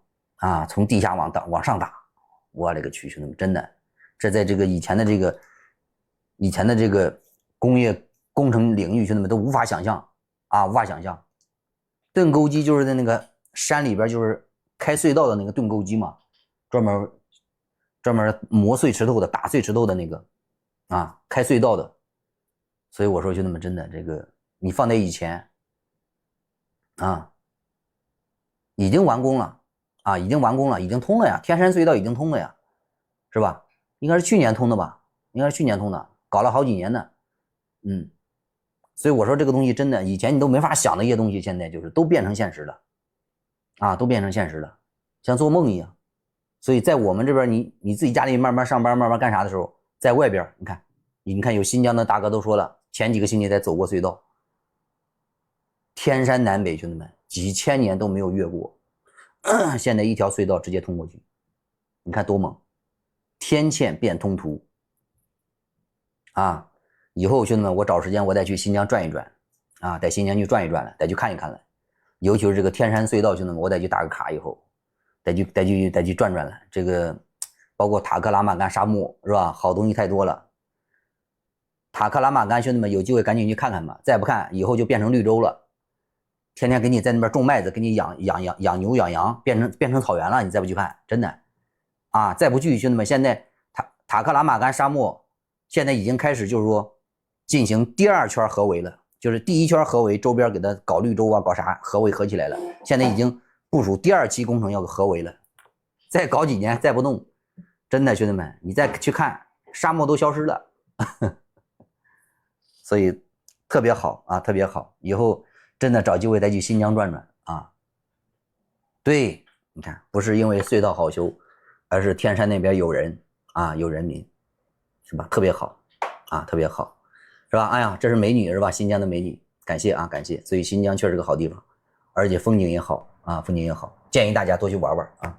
从地下往上打，我勒个去，兄弟们真的，这在这个以前的这个工业工程领域，兄弟们都无法想象无法想象。盾构机就是在那个山里边，就是开隧道的那个盾构机嘛，专门磨碎石头的、打碎石头的那个啊，开隧道的。所以我说兄弟们，真的这个你放在以前啊，已经完工了啊，已经完工了，已经通了呀，天山隧道已经通了呀，是吧？应该是去年通的吧？应该是去年通的，搞了好几年呢。所以我说这个东西真的，以前你都没法想的一些东西，现在就是都变成现实了啊，都变成现实了，像做梦一样。所以在我们这边，你自己家里慢慢上班、慢慢干啥的时候，在外边你看有新疆的大哥都说了，前几个星期才走过隧道，天山南北，兄弟们，几千年都没有越过，现在一条隧道直接通过去，你看多猛！天堑变通途啊！以后兄弟们，我找时间我再去新疆转一转啊，在新疆去转一转了，再去看一看了。尤其是这个天山隧道，兄弟们，我得去打个卡，以后再去转转了。这个包括塔克拉玛干沙漠是吧？好东西太多了。塔克拉玛干兄弟们有机会赶紧去看看吧，再不看以后就变成绿洲了，天天给你在那边种麦子，给你养牛养羊，变成草原了。你再不去看，真的啊，再不去兄弟们，现在塔克拉玛干沙漠现在已经开始就是说进行第二圈合围了，就是第一圈合围周边给它搞绿洲啊，搞啥合围合起来了，现在已经部署第二期工程要合围了，再搞几年再不弄，真的兄弟们，你再去看沙漠都消失了。所以特别好啊，特别好，以后真的找机会再去新疆转转啊。对，你看，不是因为隧道好修，而是天山那边有人啊，有人民，是吧？特别好啊，特别好，是吧？哎呀，这是美女是吧？新疆的美女，感谢啊，感谢。所以新疆确实是个好地方，而且风景也好啊，风景也好，建议大家多去玩玩啊。